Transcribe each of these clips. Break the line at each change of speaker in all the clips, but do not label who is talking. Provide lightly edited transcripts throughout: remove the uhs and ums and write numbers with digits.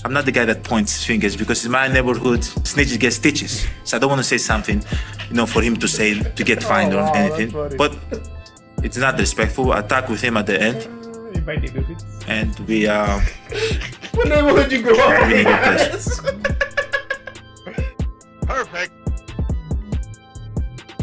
I'm not the guy that points fingers because in my neighborhood, snitches get stitches. So I don't want to say something, for him to say, to get fined or anything. But it's not respectful. I talked with him at the end. And we,
what neighborhood you grew up in?
Perfect.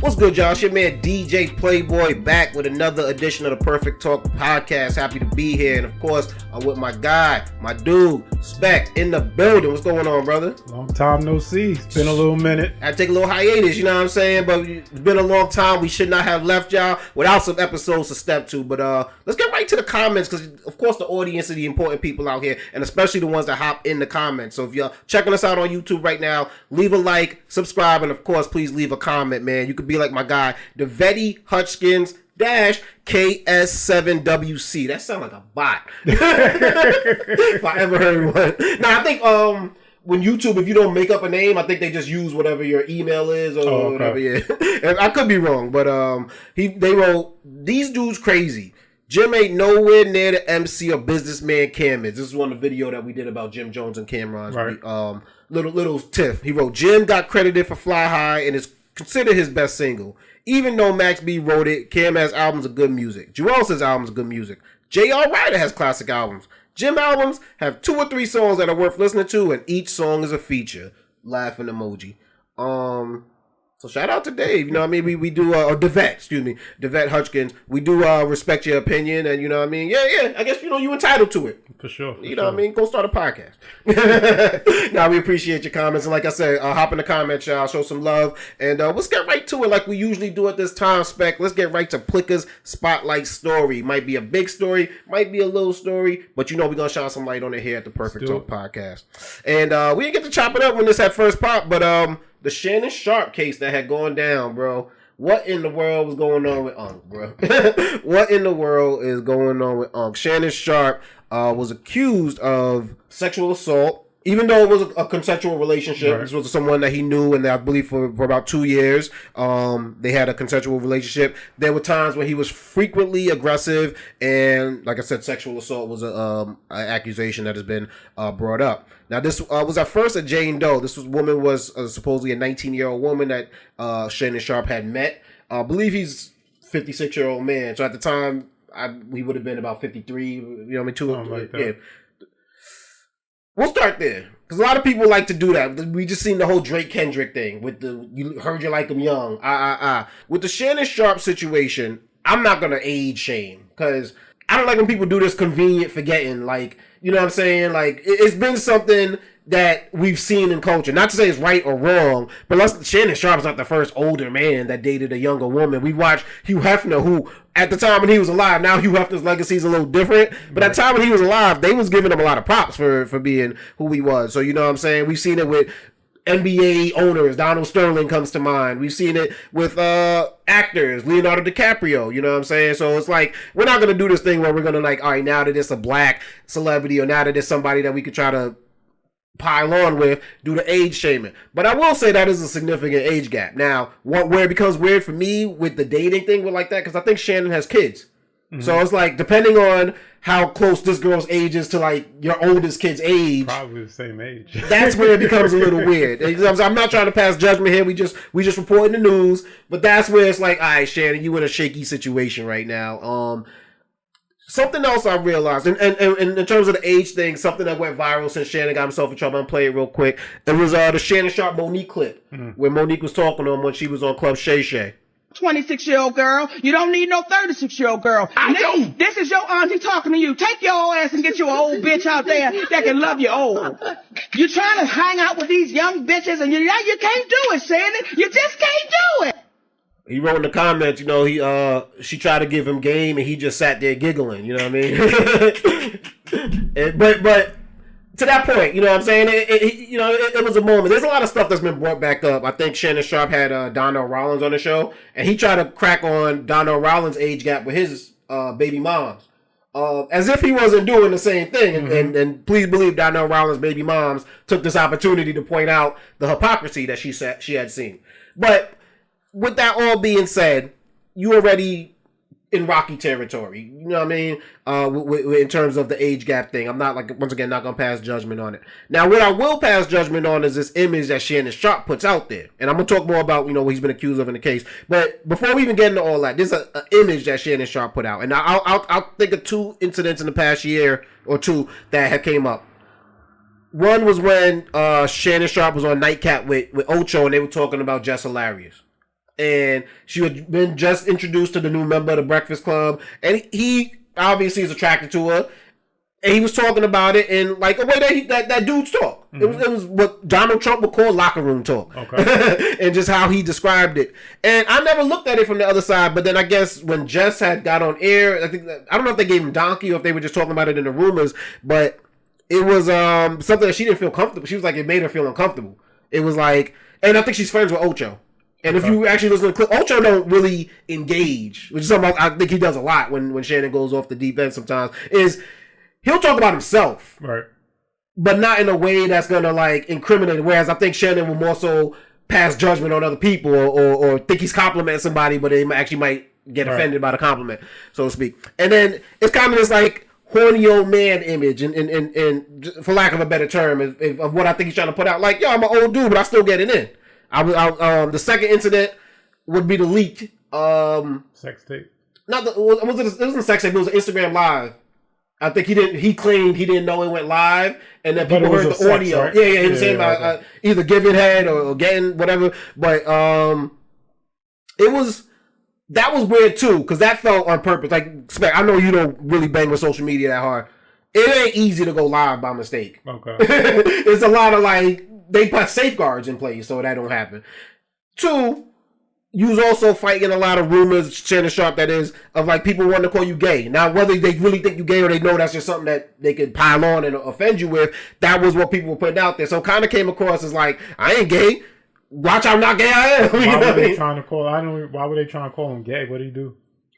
What's good, y'all? It's your man DJ Playboy back with another edition of the Perfect Talk podcast. Happy to be here. And of course, I'm with my guy, my dude, Spec, in the building. What's going on, brother?
Long time no see. It's been a little minute.
I take a little hiatus, you know what I'm saying? But it's been a long time. We should not have left y'all without some episodes to step to. But let's get right to the comments because, of course, the audience are the important people out here, and especially the ones that hop in the comments. So if you're checking us out on YouTube right now, leave a like, subscribe, and of course, please leave a comment, man. You could be like my guy, Devetti Hutchkins KS7WC. That sounds like a bot. If I ever heard one. Now I think when YouTube, if you don't make up a name, I think they just use whatever your email is or whatever. Yeah, and I could be wrong, but they wrote, these dudes crazy. Jim ain't nowhere near the MC or businessman Cam is. This is one of the video that we did about Jim Jones and Camron's little tiff. He wrote, Jim got credited for Fly High and is considered his best single. Even though Max B wrote it, Cam has albums of good music. Joel says albums of good music. J.R. Ryder has classic albums. Jim albums have 2 or 3 songs that are worth listening to, and each song is a feature. Laughing emoji. So shout out to Dave. You know what I mean? We do, or Devet, Devet Hutchkins. We do respect your opinion, and you know what I mean? Yeah. I guess, you entitled to it.
For sure.
You know what I mean? Go start a podcast. Now, we appreciate your comments. And like I said, hop in the comments, y'all. Show some love. And let's get right to it like we usually do at this time, Spec. Let's get right to Plicka's Spotlight Story. Might be a big story. Might be a little story. But we're going to shine some light on it here at the Perfect Talk podcast. And we didn't get to chop it up when this had first pop. But the Shannon Sharpe case that had gone down, bro. What in the world was going on with Unc, bro? What in the world is going on with Unc? Shannon Sharpe was accused of sexual assault, even though it was a consensual relationship. Right. This was someone that he knew, and I believe for about 2 years, they had a consensual relationship. There were times when he was frequently aggressive, and like I said, sexual assault was an accusation that has been brought up. Now, this was at first a Jane Doe. This woman was supposedly a 19-year-old woman that Shannon Sharpe had met. I believe he's a 56-year-old man. So at the time, he would have been about 53. You know what I mean? Yeah. We'll start there. Because a lot of people like to do that. We just seen the whole Drake Kendrick thing with you heard you like him young. With the Shannon Sharpe situation, I'm not going to age shame. Because I don't like when people do this convenient forgetting. Like, you know what I'm saying? Like, it's been something that we've seen in culture. Not to say it's right or wrong, but Shannon Sharpe's not the first older man that dated a younger woman. We watched Hugh Hefner, who, at the time when he was alive, now Hugh Hefner's legacy is a little different, but at the time when he was alive, they was giving him a lot of props for being who he was. So, you know what I'm saying? We've seen it with NBA owners. Donald Sterling comes to mind. We've seen it with actors, Leonardo DiCaprio, you know what I'm saying? So it's like, we're not going to do this thing where we're going to like, all right, now that it's a black celebrity or now that it's somebody that we could try to pile on with, do the age shaming. But I will say that is a significant age gap. Now, where it becomes weird for me with the dating thing with like that, because I think Shannon has kids. Mm-hmm. So it's like, depending on how close this girl's age is to like your oldest kid's age,
probably the same age.
That's where it becomes a little weird. I'm not trying to pass judgment here. We just reporting the news, but that's where it's like, all right, Shannon, you in a shaky situation right now. Something else I realized, and in terms of the age thing, something that went viral since Shannon got himself in trouble. I'm playing it real quick. It was the Shannon Sharpe Monique clip where Monique was talking to him when she was on Club Shay Shay.
26-year-old girl. You don't need no 36-year-old girl. This is your auntie talking to you. Take your old ass and get you an old bitch out there that can love you old. You trying to hang out with these young bitches and you can't do it, Shannon. You just can't do it.
He wrote in the comments, she tried to give him game and he just sat there giggling, you know what I mean? but to that point, you know what I'm saying? It was a moment. There's a lot of stuff that's been brought back up. I think Shannon Sharpe had Donnell Rollins on the show, and he tried to crack on Donnell Rollins' age gap with his baby moms. As if he wasn't doing the same thing. And please believe Donnell Rollins' baby moms took this opportunity to point out the hypocrisy that she had seen. But with that all being said, you already in Rocky territory. You know what I mean? In terms of the age gap thing. I'm not once again, not going to pass judgment on it. Now, what I will pass judgment on is this image that Shannon Sharpe puts out there. And I'm going to talk more about, what he's been accused of in the case. But before we even get into all that, there's an image that Shannon Sharpe put out. And I'll think of 2 incidents in the past year or 2 that have came up. One was when Shannon Sharpe was on Nightcap with Ocho, and they were talking about Jess Hilarious. And she had been just introduced to the new member of the Breakfast Club. And he obviously is attracted to her. And he was talking about it in like a way that dudes talk. Mm-hmm. It was what Donald Trump would call locker room talk. Okay. And just how he described it. And I never looked at it from the other side. But then I guess when Jess had got on air, I don't know if they gave him donkey or if they were just talking about it in the rumors. But it was something that she didn't feel comfortable. She was like, it made her feel uncomfortable. It was like, and I think she's friends with Ocho. And if you actually listen to the clip, Ocho don't really engage, which is something I think he does a lot when Shannon goes off the deep end sometimes, is he'll talk about himself. Right. But not in a way that's going to like incriminate him. Whereas I think Shannon will more so pass judgment on other people or think he's complimenting somebody, but they actually might get offended by the compliment, so to speak. And then it's kind of this like horny old man image, and for lack of a better term, of what I think he's trying to put out. Like, yo, I'm an old dude, but I still get it in. The second incident would be the leak.
Sex tape.
It wasn't a sex tape. It was an Instagram live. I think he claimed he didn't know it went live, and then people heard the audio. Right? Yeah, he was saying about either giving head or getting whatever. But that was weird too, because that felt on purpose. Like, Spec, I know you don't really bang with social media that hard. It ain't easy to go live by mistake. Okay. It's a lot of like, they put safeguards in place so that don't happen. 2, you was also fighting a lot of rumors, Shannon Sharpe that is, of like people wanting to call you gay. Now, whether they really think you gay or they know that's just something that they could pile on and offend you with, that was what people were putting out there. So it kind of came across as like, I ain't gay. Watch how not gay I am.
Why were they trying to call him gay? What did he do?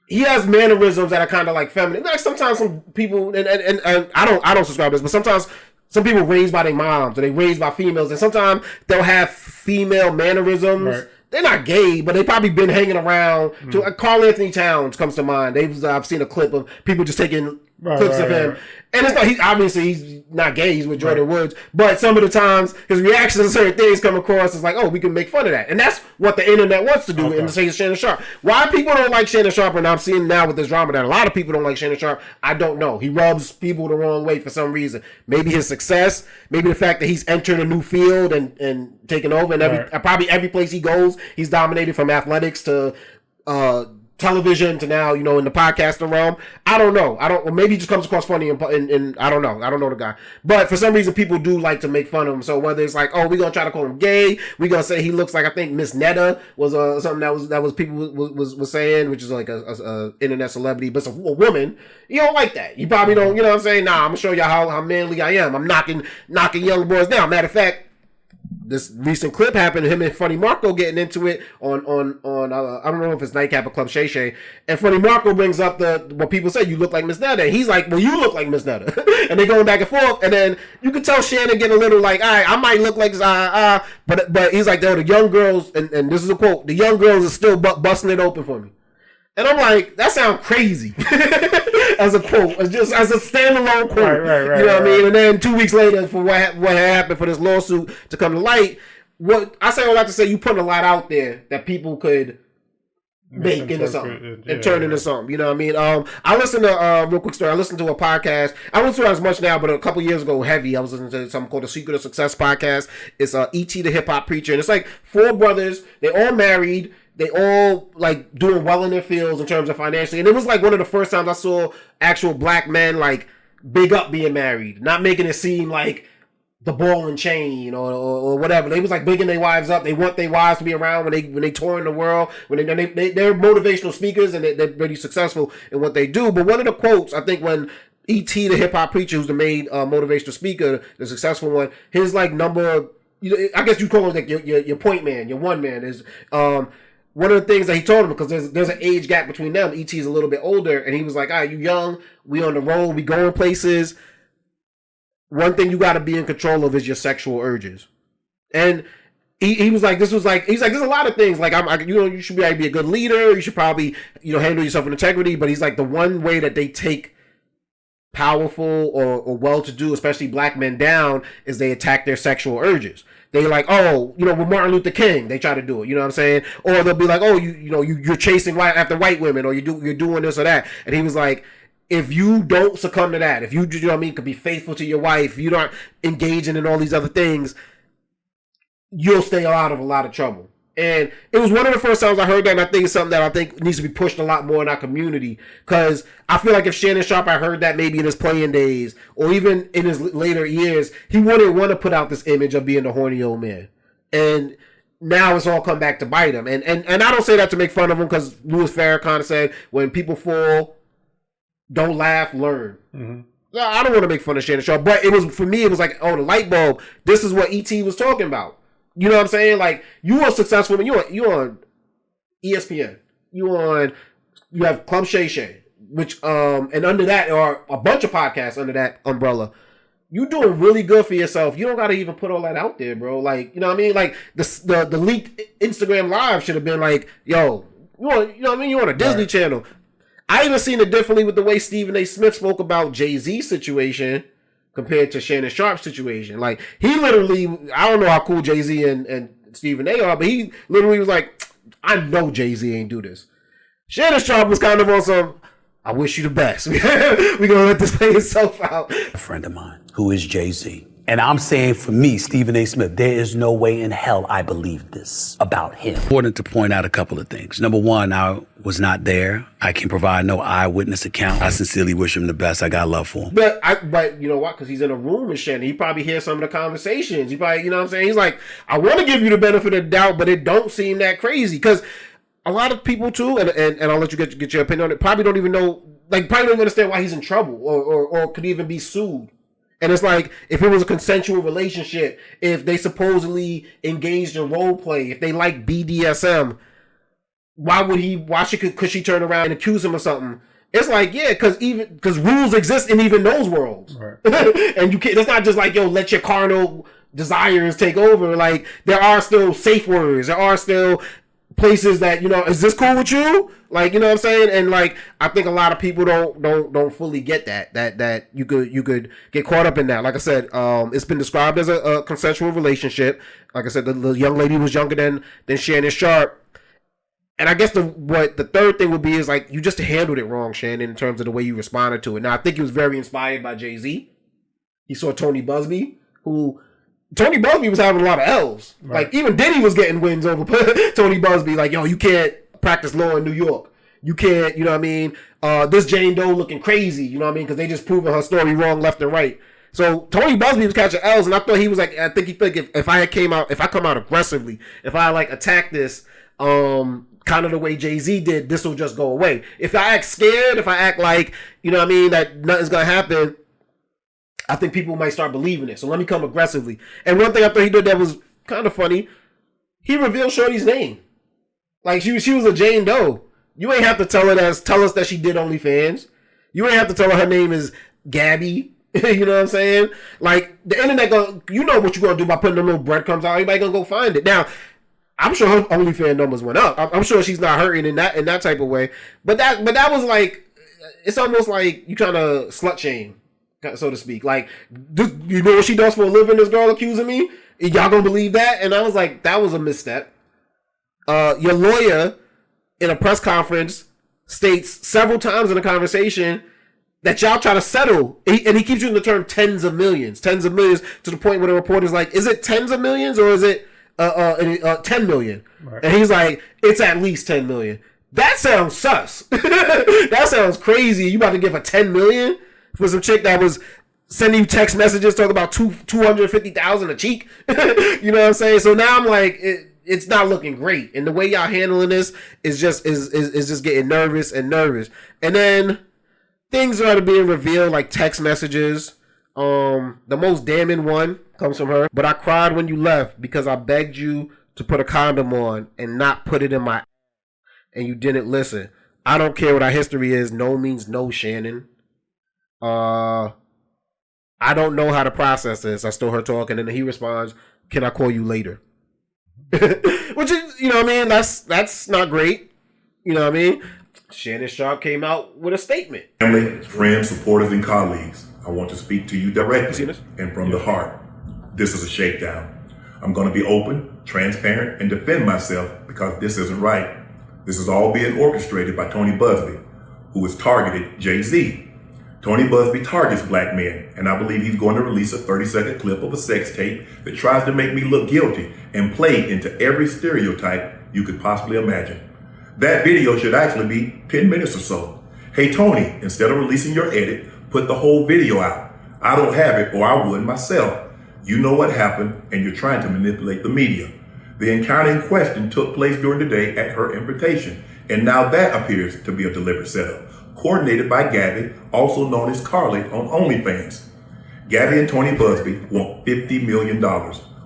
He has mannerisms that are kind of like feminine. Like sometimes some people, and I don't subscribe to this, but sometimes some people raised by their moms or they raised by females, and sometimes they'll have female mannerisms. Right. They're not gay, but they probably been hanging around. Carl Anthony Towns comes to mind. I've seen a clip of people just taking clips of him. Right. And it's not, he's not gay, he's with Jordan Woods. But some of the times, his reactions to certain things come across as like, oh, we can make fun of that. And that's what the internet wants to do in the case of Shannon Sharpe. Why people don't like Shannon Sharpe, and I'm seeing now with this drama that a lot of people don't like Shannon Sharpe, I don't know. He rubs people the wrong way for some reason. Maybe his success, maybe the fact that he's entered a new field and taken over, and probably every place he goes, he's dominated from athletics to television to now, in the podcasting realm. I don't know. Maybe he just comes across funny and I don't know. I don't know the guy. But for some reason, people do like to make fun of him. So whether it's like, oh, we're going to try to call him gay, we're going to say he looks like, I think Miss Netta was something that was people was saying, which is like a internet celebrity, but it's a woman. You don't like that. You probably don't, you know what I'm saying? Nah, I'm going to show you how manly I am. I'm knocking young boys down. Matter of fact, this recent clip happened, him and Funny Marco getting into it on I don't know if it's Nightcap or Club Shay Shay, and Funny Marco brings up what people say, you look like Miss Netta, and he's like, well, you look like Miss Netta. And they going back and forth, and then you can tell Shannon getting a little like, all right, I might look like this, but he's like, the young girls, and this is a quote, the young girls are still busting it open for me. And I'm like, that sounds crazy. As a quote, as a standalone quote. Right, you know what I mean? And then 2 weeks later, for what happened for this lawsuit to come to light, what I say all that to say, you put a lot out there that people could make into something and turn into something. You know what I mean? I listened to real quick story. I listened to a podcast. I don't listen to it as much now, but a couple years ago, heavy. I was listening to something called the Secret of Success podcast. It's E.T. the Hip Hop Preacher, and it's like 4 brothers. They all married. They all like doing well in their fields in terms of financially. And it was like one of the first times I saw actual black men like big up being married, not making it seem like the ball and chain or whatever. They was like bigging their wives up. They want their wives to be around when they tour in the world. They're motivational speakers, and they're really successful in what they do. But one of the quotes, I think, when E.T. the Hip Hop Preacher, who's the main motivational speaker, the successful one, his like number, I guess you call him like your point man, your one man is one of the things that he told him, because there's an age gap between them. E.T. is a little bit older, and he was like, all right, you young, we on the road, we going places. One thing you got to be in control of is your sexual urges. And he was like, he's like, there's a lot of things. Like, you should be a good leader. You should probably, handle yourself with integrity. But he's like, the one way that they take powerful or well-to-do, especially black men, down is they attack their sexual urges. They like, with Martin Luther King, they try to do it. You know what I'm saying? Or they'll be like, you're chasing after white women, or you're doing this or that. And he was like, if you don't succumb to that, if you could be faithful to your wife, you're not engaging in all these other things, you'll stay out of a lot of trouble. And it was one of the first times I heard that, and I think it's something that I think needs to be pushed a lot more in our community, because I feel like if Shannon Sharpe had heard that maybe in his playing days, or even in his later years, he wouldn't want to put out this image of being the horny old man. And now it's all come back to bite him. And I don't say that to make fun of him, because Louis Farrakhan said, when people fall, don't laugh, learn. Mm-hmm. I don't want to make fun of Shannon Sharpe, but for me, it was like, the light bulb, this is what E.T. was talking about. You know what I'm saying? Like, you are successful, you on ESPN. You have Club Shay Shay, which, and under that are a bunch of podcasts under that umbrella. You doing really good for yourself. You don't got to even put all that out there, bro. Like, you know what I mean? Like, the leaked Instagram live should have been like, yo, you're on a Disney Channel. I even seen it differently with the way Stephen A. Smith spoke about Jay-Z's situation compared to Shannon Sharpe's situation. Like, he literally, I don't know how cool Jay-Z and Stephen A. are, but he literally was like, I know Jay-Z ain't do this. Shannon Sharpe was kind of on some, I wish you the best. We're going to let this play itself out.
A friend of mine who is Jay-Z. And I'm saying, for me, Stephen A. Smith, there is no way in hell I believe this about him. Important to point out a couple of things. Number one, I was not there. I can provide no eyewitness account. I sincerely wish him the best. I got love for him.
But you know what? Because he's in a room with Shannon. He probably hears some of the conversations. He probably, you know what I'm saying? He's like, I want to give you the benefit of the doubt, but it don't seem that crazy. Because a lot of people, too, and I'll let you get your opinion on it, probably don't even know, probably don't even understand why he's in trouble or could even be sued. And it's like, if it was a consensual relationship, if they supposedly engaged in role play, if they like BDSM, could she turn around and accuse him of something? It's like, yeah, because rules exist in even those worlds. Right. And you can't, it's not just like, yo, let your carnal desires take over. Like, there are still safe words. There are still places that, is this cool with you? Like, you know what I'm saying? And like, I think a lot of people don't fully get that you could get caught up in that. Like I said, it's been described as a consensual relationship. Like I said, the young lady was younger than Shannon Sharpe. And I guess the third thing would be is like, you just handled it wrong, Shannon, in terms of the way you responded to it. Now, I think he was very inspired by Jay-Z. He saw Tony Busby was having a lot of L's. Right. Like, even Diddy was getting wins over Tony Busby. Like, yo, you can't practice law in New York. You can't, you know what I mean? This Jane Doe looking crazy, you know what I mean? Because they just proving her story wrong left and right. So Tony Busby was catching L's, and I thought he was like, I think he think if I come out aggressively, if I like attack this, kind of the way Jay-Z did, this will just go away. If I act scared, if I act like, you know what I mean, that nothing's gonna happen, I think people might start believing it. So let me come aggressively. And one thing I thought he did that was kind of funny, he revealed Shorty's name. Like, she was a Jane Doe. You ain't have to tell us that she did OnlyFans. You ain't have to tell her name is Gabby. You know what I'm saying? Like, the internet, you know what you're going to do by putting them little breadcrumbs out. Everybody going to go find it. Now, I'm sure her OnlyFans numbers went up. I'm sure she's not hurting in that type of way. But that was like, it's almost like you trying to slut shame, so to speak. Like, you know what she does for a living, this girl accusing me? Y'all gonna believe that? And I was like, that was a misstep. Your lawyer in a press conference states several times in the conversation that y'all try to settle. And he keeps using the term tens of millions, to the point where the reporter's like, is it tens of millions or is it 10 million? Right. And he's like, it's at least 10 million. That sounds sus. That sounds crazy. You about to give her 10 million for some chick that was sending you text messages talking about 250,000 a cheek? You know what I'm saying? So now I'm like, it's not looking great. And the way y'all handling this is just getting nervous. And then things are being revealed, like text messages. The most damning one comes from her. But I cried when you left because I begged you to put a condom on and not put it in my, and you didn't listen. I don't care what our history is. No means no, Shannon. I don't know how to process this. I still heard talking, and then he responds, "Can I call you later?" Which is, you know what I mean? That's not great. You know what I mean? Shannon Sharpe came out with a statement.
Family, friends, supporters, and colleagues, I want to speak to you directly and from the heart. This is a shakedown. I'm going to be open, transparent, and defend myself because this isn't right. This is all being orchestrated by Tony Busby, who has targeted Jay-Z. Tony Busby targets black men, and I believe he's going to release a 30-second clip of a sex tape that tries to make me look guilty and play into every stereotype you could possibly imagine. That video should actually be 10 minutes or so. Hey, Tony, instead of releasing your edit, put the whole video out. I don't have it, or I would myself. You know what happened, and you're trying to manipulate the media. The encounter in question took place during the day at her invitation, and now that appears to be a deliberate setup, coordinated by Gabby, also known as Carly on OnlyFans. Gabby and Tony Busby want $50 million.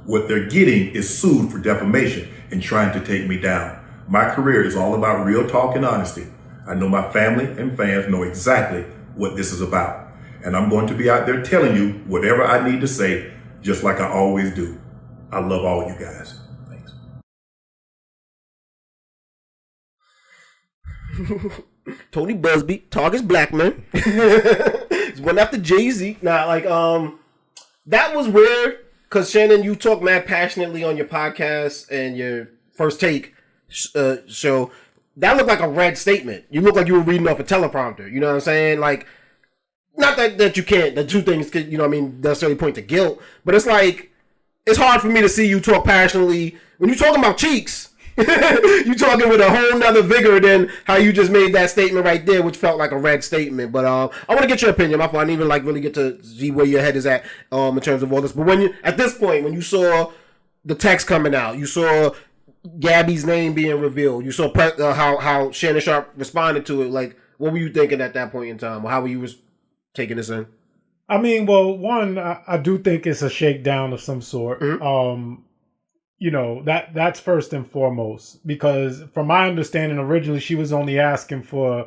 What they're getting is sued for defamation and trying to take me down. My career is all about real talk and honesty. I know my family and fans know exactly what this is about. And I'm going to be out there telling you whatever I need to say, just like I always do. I love all you guys. Thanks.
Tony Busby targets black men. He's went after Jay-Z. Now, like, that was weird because Shannon, you talk mad passionately on your podcast and your First Take show. That looked like a red statement. You look like you were reading off a teleprompter. You know what I'm saying? Like, not that you can't. The two things could, you know what I mean, necessarily point to guilt. But it's like, it's hard for me to see you talk passionately. When you're talking about cheeks, you talking with a whole nother vigor than how you just made that statement right there, which felt like a red statement. But I want to get your opinion. My fault. I didn't even like really get to see where your head is at in terms of all this. But when you, at this point, when you saw the text coming out, you saw Gabby's name being revealed, you saw how Shannon Sharpe responded to it. Like, what were you thinking at that point in time, or how were you taking this in?
I mean, well, one, I do think it's a shakedown of some sort. Mm-hmm. You know, that's first and foremost, because from my understanding, originally she was only asking for,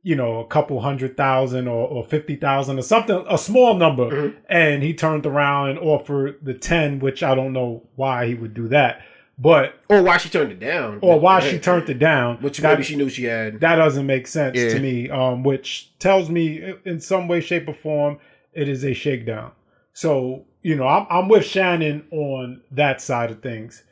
you know, a couple 100,000 or 50,000 or something, a small number. Mm-hmm. And he turned around and offered the 10, which I don't know why he would do that. But
or why she turned it down.
Or why she turned it down.
Which maybe she knew she had.
That doesn't make sense to me. Which tells me in some way, shape, or form, it is a shakedown. So, you know, I'm with Shannon on that side of things.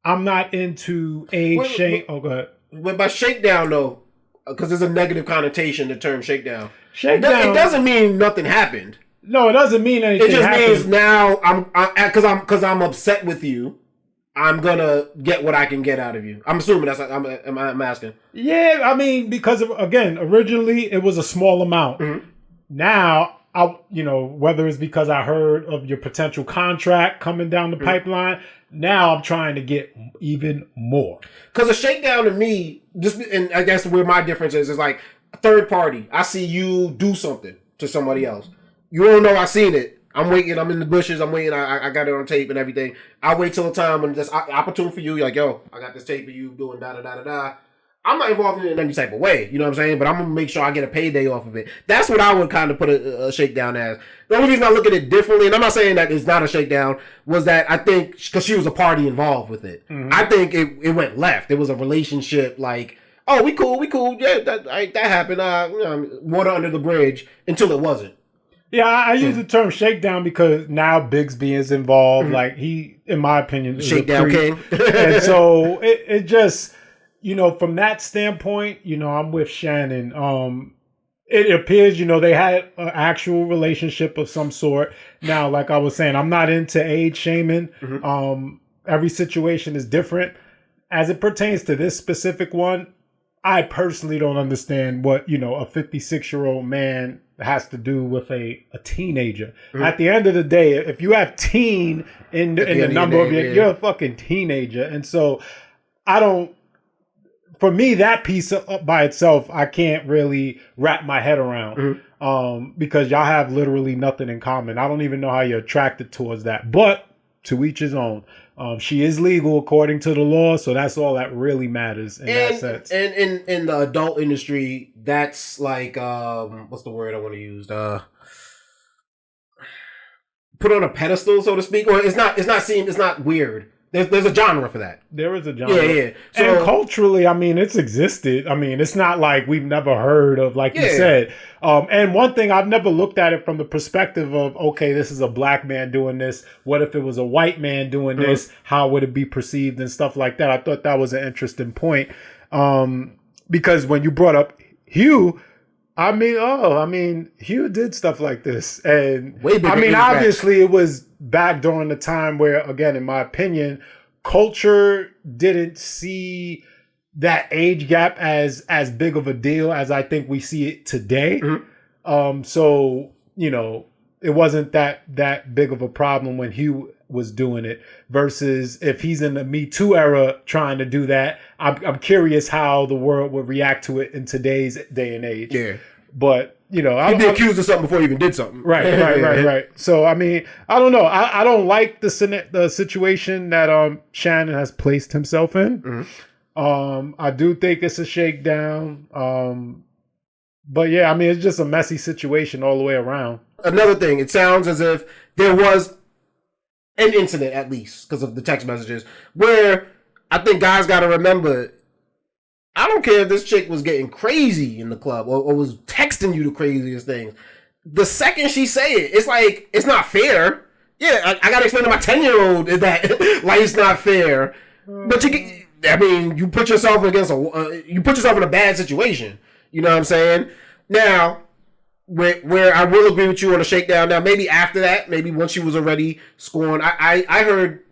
I'm not into age shame. Oh, go ahead.
But by shakedown, though, because there's a negative connotation to the term shakedown.
Shakedown.
It doesn't mean nothing happened.
No, it doesn't mean anything happened. It just
means now because I'm upset with you, I'm gonna get what I can get out of you. I'm assuming that's what I'm asking.
Yeah, I mean, because again, originally it was a small amount. Mm-hmm. Now, you know, whether it's because I heard of your potential contract coming down the pipeline, now I'm trying to get even more.
Because a shakedown to me, and I guess where my difference is like a third party. I see you do something to somebody else. You don't know I seen it. I'm waiting. I'm in the bushes. I'm waiting. I got it on tape and everything. I wait till the time when it's opportune for you. You're like, yo, I got this tape of you doing da da da da da. I'm not involved in it in any type of way. You know what I'm saying? But I'm going to make sure I get a payday off of it. That's what I would kind of put a shakedown as. The only reason I look at it differently, and I'm not saying that it's not a shakedown, was that I think, because she was a party involved with it, I think it went left. It was a relationship like, oh, we cool. Yeah, that happened. You know, water under the bridge until it wasn't.
Yeah, I use the term shakedown because now Bigsby is involved. Like, he, in my opinion, is
shakedown king.
And so it just, you know, from that standpoint, you know, I'm with Shannon. It appears, you know, they had an actual relationship of some sort. Now, like I was saying, I'm not into age shaming. Mm-hmm. Every situation is different. As it pertains to this specific one, I personally don't understand what, you know, a 56-year-old man has to do with a teenager. Mm-hmm. At the end of the day, if you have teen in the number of you're a fucking teenager. And so for me, that piece by itself, I can't really wrap my head around because y'all have literally nothing in common. I don't even know how you're attracted towards that, but to each his own. She is legal according to the law, so that's all that really matters in that sense. And
in the adult industry, that's like what's the word I want to use? Put on a pedestal, so to speak, or it's not weird. There's a genre for that.
There is a genre.
Yeah. So,
and culturally, I mean, it's existed. I mean, it's not like we've never heard of, like you said. And one thing, I've never looked at it from the perspective of, okay, this is a black man doing this. What if it was a white man doing this? How would it be perceived and stuff like that? I thought that was an interesting point. Because when you brought up Hugh, I mean, Hugh did stuff like this. And I mean, obviously it was back during the time where, again, in my opinion, culture didn't see that age gap as big of a deal as I think we see it today. So, you know, it wasn't that big of a problem when Hugh was doing it versus if he's in the Me Too era trying to do that. I'm curious how the world would react to it in today's day and age. Yeah. But, you know,
I'd be accused of something before he even did something.
Right. So, I mean, I don't know. I don't like the situation that Shannon has placed himself in. I do think it's a shakedown. But yeah, I mean, it's just a messy situation all the way around.
Another thing, it sounds as if there was an incident, at least, because of the text messages, where I think guys got to remember, I don't care if this chick was getting crazy in the club or was texting you the craziest things. The second she say it, it's like, it's not fair. Yeah, I got to explain to my 10-year-old that life's not fair. But you put yourself you put yourself in a bad situation. You know what I'm saying? Now, where I will agree with you on the shakedown. Now, maybe after that, maybe once she was already scoring, I heard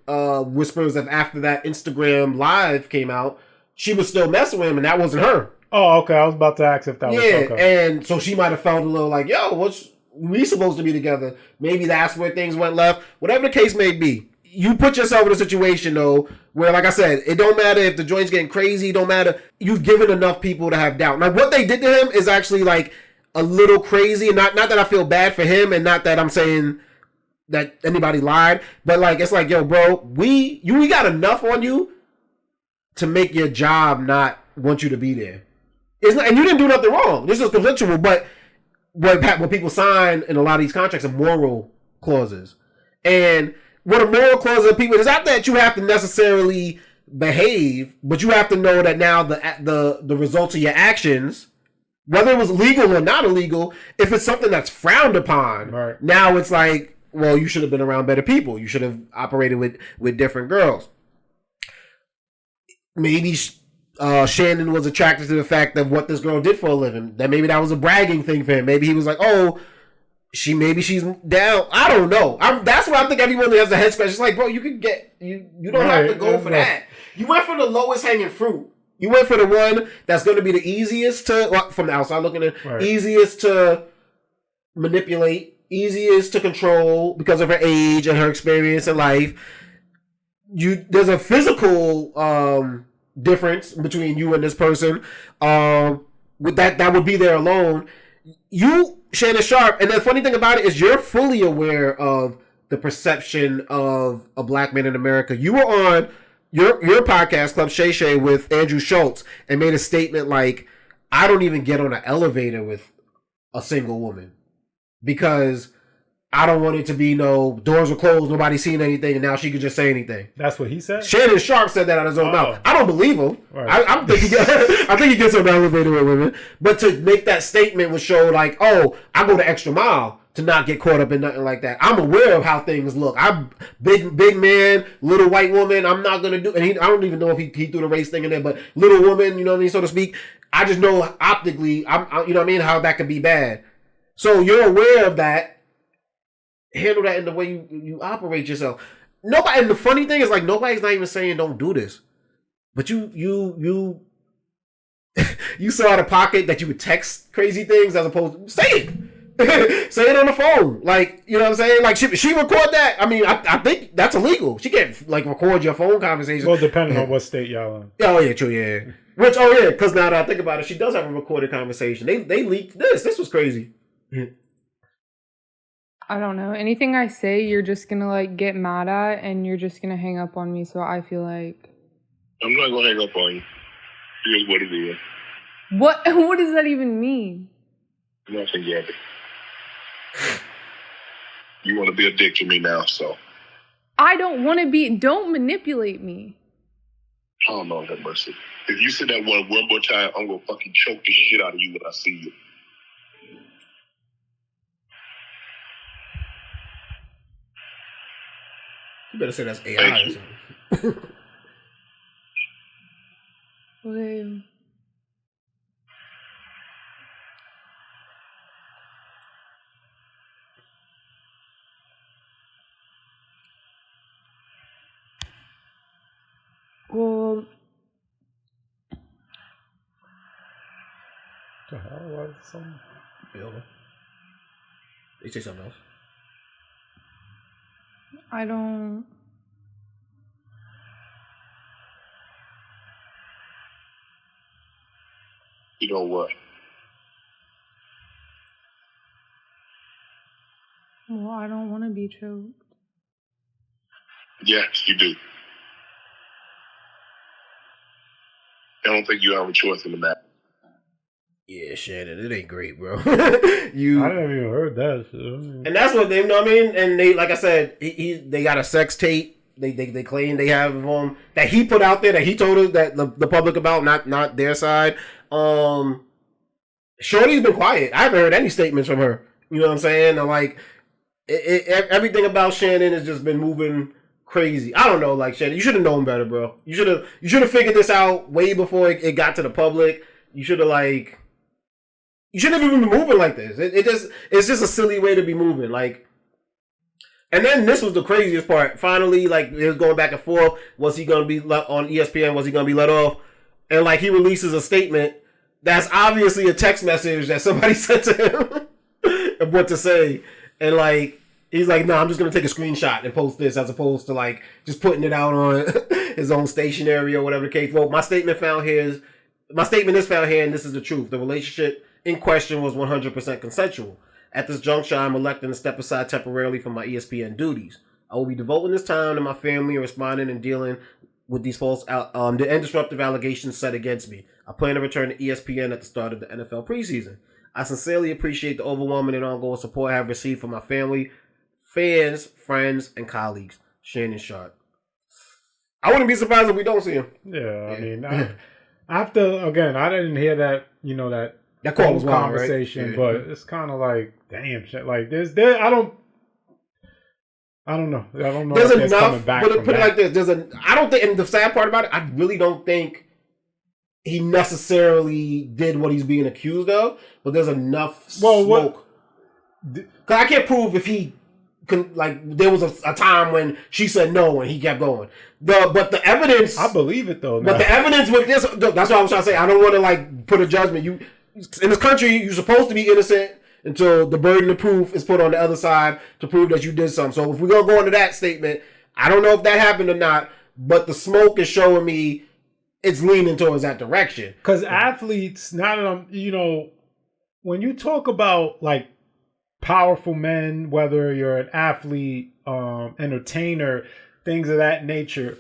whispers that after that Instagram live came out, she was still messing with him, and that wasn't her.
Oh, okay. I was about to ask if that was okay.
Yeah, and so she might have felt a little like, yo, we supposed to be together? Maybe that's where things went left. Whatever the case may be, you put yourself in a situation, though, where, like I said, it don't matter if the joint's getting crazy. It don't matter. You've given enough people to have doubt. Now, what they did to him is actually, like, a little crazy. And not that I feel bad for him, and not that I'm saying that anybody lied. But, like, it's like, yo, bro, we got enough on you to make your job not want you to be there. It's not, and you didn't do nothing wrong. This is consensual, but what people sign in a lot of these contracts are moral clauses. And what a moral clause of people is not that you have to necessarily behave, but you have to know that now the results of your actions, whether it was legal or not illegal, if it's something that's frowned upon, right, now it's like, well, you should have been around better people. You should have operated with different girls. Maybe Shannon was attracted to the fact of what this girl did for a living. That maybe that was a bragging thing for him. Maybe he was like, oh, she's down. I don't know. That's what I think everyone has the head scratch. It's like, bro, you can get you don't have to go for that. You went for the lowest hanging fruit. You went for the one that's going to be the easiest to, from the outside looking in, easiest to manipulate, easiest to control because of her age and her experience in life. There's a physical difference between you and this person. With that would be there alone. You, Shannon Sharpe, and the funny thing about it is you're fully aware of the perception of a black man in America. You were on your podcast, Club Shay Shay, with Andrew Schultz, and made a statement like, I don't even get on an elevator with a single woman because I don't want it to be no doors were closed, nobody seeing anything, and now she could just say anything.
That's what he said?
Shannon Sharpe said that out of his own mouth. I don't believe him. Right. I think he gets on the elevator with women. But to make that statement would show like, oh, I go the extra mile to not get caught up in nothing like that. I'm aware of how things look. I'm big man, little white woman. I'm not going to do, and I don't even know if he threw the race thing in there, but little woman, you know what I mean, so to speak. I just know optically, you know what I mean, how that could be bad. So you're aware of that. Handle that in the way you operate yourself. Nobody, and the funny thing is like nobody's not even saying don't do this, but you so out of pocket that you would text crazy things as opposed to say it. Say it on the phone, like, you know what I'm saying. Like she record that. I mean, I think that's illegal. She can't like record your phone conversation.
Well, depending on what state y'all in.
Oh yeah, true, yeah. Which because now that I think about it, she does have a recorded conversation. They leaked this. This was crazy.
I don't know. Anything I say, you're just going to, like, get mad at, and you're just going to hang up on me, so I feel like...
I'm not going to hang up on you. Here's what it is.
What does that even mean?
Nothing yet. You want to be a dick to me now, so...
I don't want to be. Don't manipulate me.
Oh, Lord have mercy. If you say that one more time, I'm going to fucking choke the shit out of you when I see you.
You better say that's AI or something.
Okay. Well,
the hell was something?
They say something else.
I don't.
You know what?
Well, I don't want to be choked.
Yes, you do. I don't think you have a choice in the matter.
Yeah, Shannon, it ain't great, bro.
I haven't even heard that shit.
And that's what they, you know what I mean? And they, like I said, they got a sex tape. They claim they have that he put out there, that he told us, that the public about, not their side. Shorty's been quiet. I haven't heard any statements from her. You know what I'm saying? And like, everything about Shannon has just been moving crazy. I don't know, like, Shannon, you should have known better, bro. You should have figured this out way before it got to the public. You should have you shouldn't have even been moving like this. It's just a silly way to be moving. Like, and then this was the craziest part. Finally, like, it was going back and forth. Was he going to be on ESPN? Was he going to be let off? And like, he releases a statement that's obviously a text message that somebody sent to him of what to say. And like, he's like, no, I'm just going to take a screenshot and post this, as opposed to like just putting it out on his own stationery or whatever the case. Well, my statement is found here, and this is the truth. The relationship in question was 100% consensual. At this juncture, I'm electing to step aside temporarily from my ESPN duties. I will be devoting this time to my family and responding and dealing with these false and disruptive allegations set against me. I plan to return to ESPN at the start of the NFL preseason. I sincerely appreciate the overwhelming and ongoing support I have received from my family, fans, friends, and colleagues. Shannon Sharpe. I wouldn't be surprised if we don't see him.
Yeah, I mean, after, again, I didn't hear that, that
call was wild,
conversation,
right?
but it's kind of like, damn, shit. Like, I don't know. I don't know
there's
if
enough,
coming back
put
from
it
that.
like this. I don't think, and the sad part about it, I really don't think he necessarily did what he's being accused of, but there's enough smoke. Because I can't prove if he there was a time when she said no and he kept going. But the evidence,
I believe it though.
But the evidence with this, that's what I was trying to say. I don't want to like put a judgment. You in this country, you're supposed to be innocent until the burden of proof is put on the other side to prove that you did something. So if we're gonna go into that statement, I don't know if that happened or not, but the smoke is showing me it's leaning towards that direction.
Because athletes, now that I'm, when you talk about like powerful men, whether you're an athlete, entertainer, things of that nature,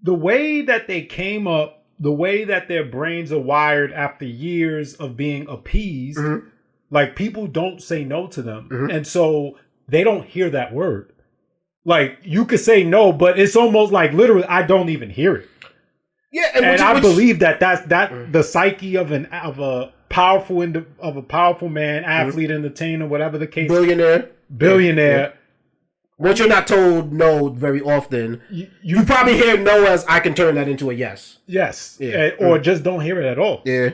the way that they came up, the way that their brains are wired after years of being appeased, like people don't say no to them. And so they don't hear that word. Like you could say no, but it's almost like literally, I don't even hear it.
Yeah,
and I believe that's the psyche of a powerful man, athlete, entertainer, whatever the case.
Billionaire.
Yeah.
Once you're not told no very often, you probably hear no as I can turn that into a yes.
Yes. Yeah. Or just don't hear it at all.
Yeah.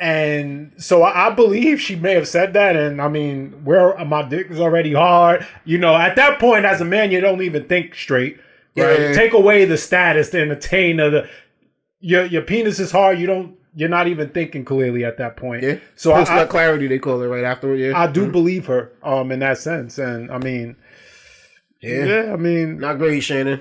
And so I believe she may have said that. And I mean, my dick is already hard. At that point, as a man, you don't even think straight. Right?
Yeah.
Take away the status, the entertainer, your penis is hard. You're not even thinking clearly at that point.
Yeah.
So
post-nut clarity, they call it right afterward. Yeah.
I do believe her in that sense. And I mean, yeah, I mean,
not great, Shannon.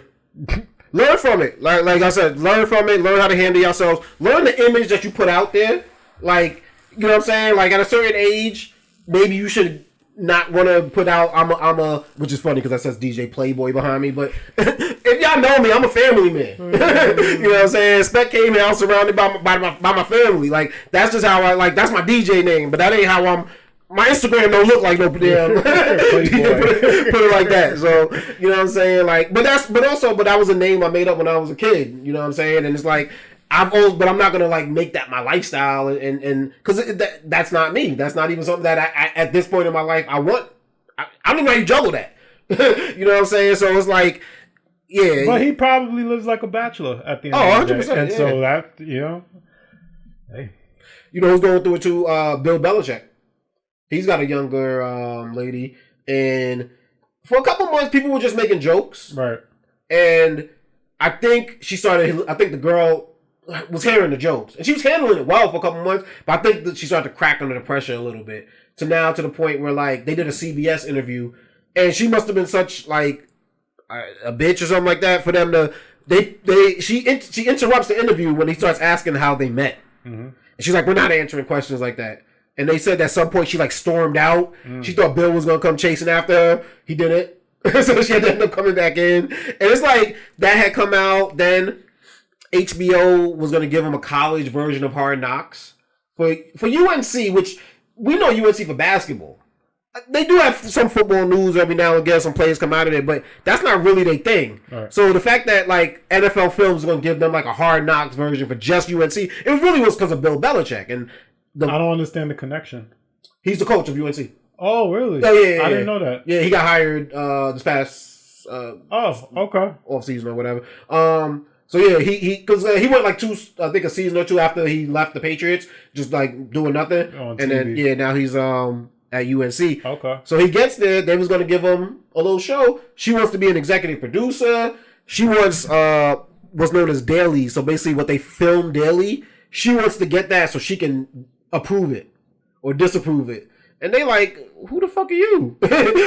Learn from it. Like I said, learn from it. Learn how to handle yourselves. Learn the image that you put out there. Like, you know what I'm saying? Like at a certain age, maybe you should not want to put out I'm a which is funny because that says DJ Playboy behind me, but if y'all know me, I'm a family man. You know what I'm saying? Spec came out surrounded by my family. Like that's just how that's my DJ name, but that ain't how I'm my Instagram don't look like no damn put it like that. So you know what I'm saying? Like, but that was a name I made up when I was a kid. You know what I'm saying? And it's like but I'm not gonna like make that my lifestyle and because that's not me. That's not even something that I at this point in my life I want. I don't even know how you juggle that. You know what I'm saying? So it's like, yeah.
But he probably lives like a bachelor at the end of the day. And so that, hey.
You know who's going through it too? Bill Belichick. He's got a younger lady, and for a couple months, people were just making jokes.
Right.
And I think the girl was hearing the jokes, and she was handling it well for a couple months. But I think that she started to crack under the pressure a little bit. To the point where like they did a CBS interview, and she must have been such like a bitch or something like that for them to. She interrupts the interview when he starts asking how they met. Mm-hmm. And she's like, "We're not answering questions like that." And they said at some point she like stormed out. She thought Bill was gonna come chasing after her. He didn't. So she had to end up coming back in. And it's like that had come out. Then HBO was gonna give him a college version of Hard Knocks for UNC, which we know UNC for basketball. They do have some football news every now and again. Some players come out of it, but that's not really their thing. Right. So the fact that like NFL Films is going to give them like a Hard Knocks version for just UNC, it really was because of Bill Belichick. And
I don't understand the connection.
He's the coach of UNC.
Oh, really?
Oh, yeah.
I didn't know that.
Yeah, he got hired this past off season or whatever. So yeah, he went like a season or two after he left the Patriots, just like doing nothing, and then now he's at UNC.
Okay.
So he gets there. They was gonna give him a little show. She wants to be an executive producer. She wants what's known as daily. So basically, what they film daily, she wants to get that so she can approve it or disapprove it. And they like, who the fuck are you?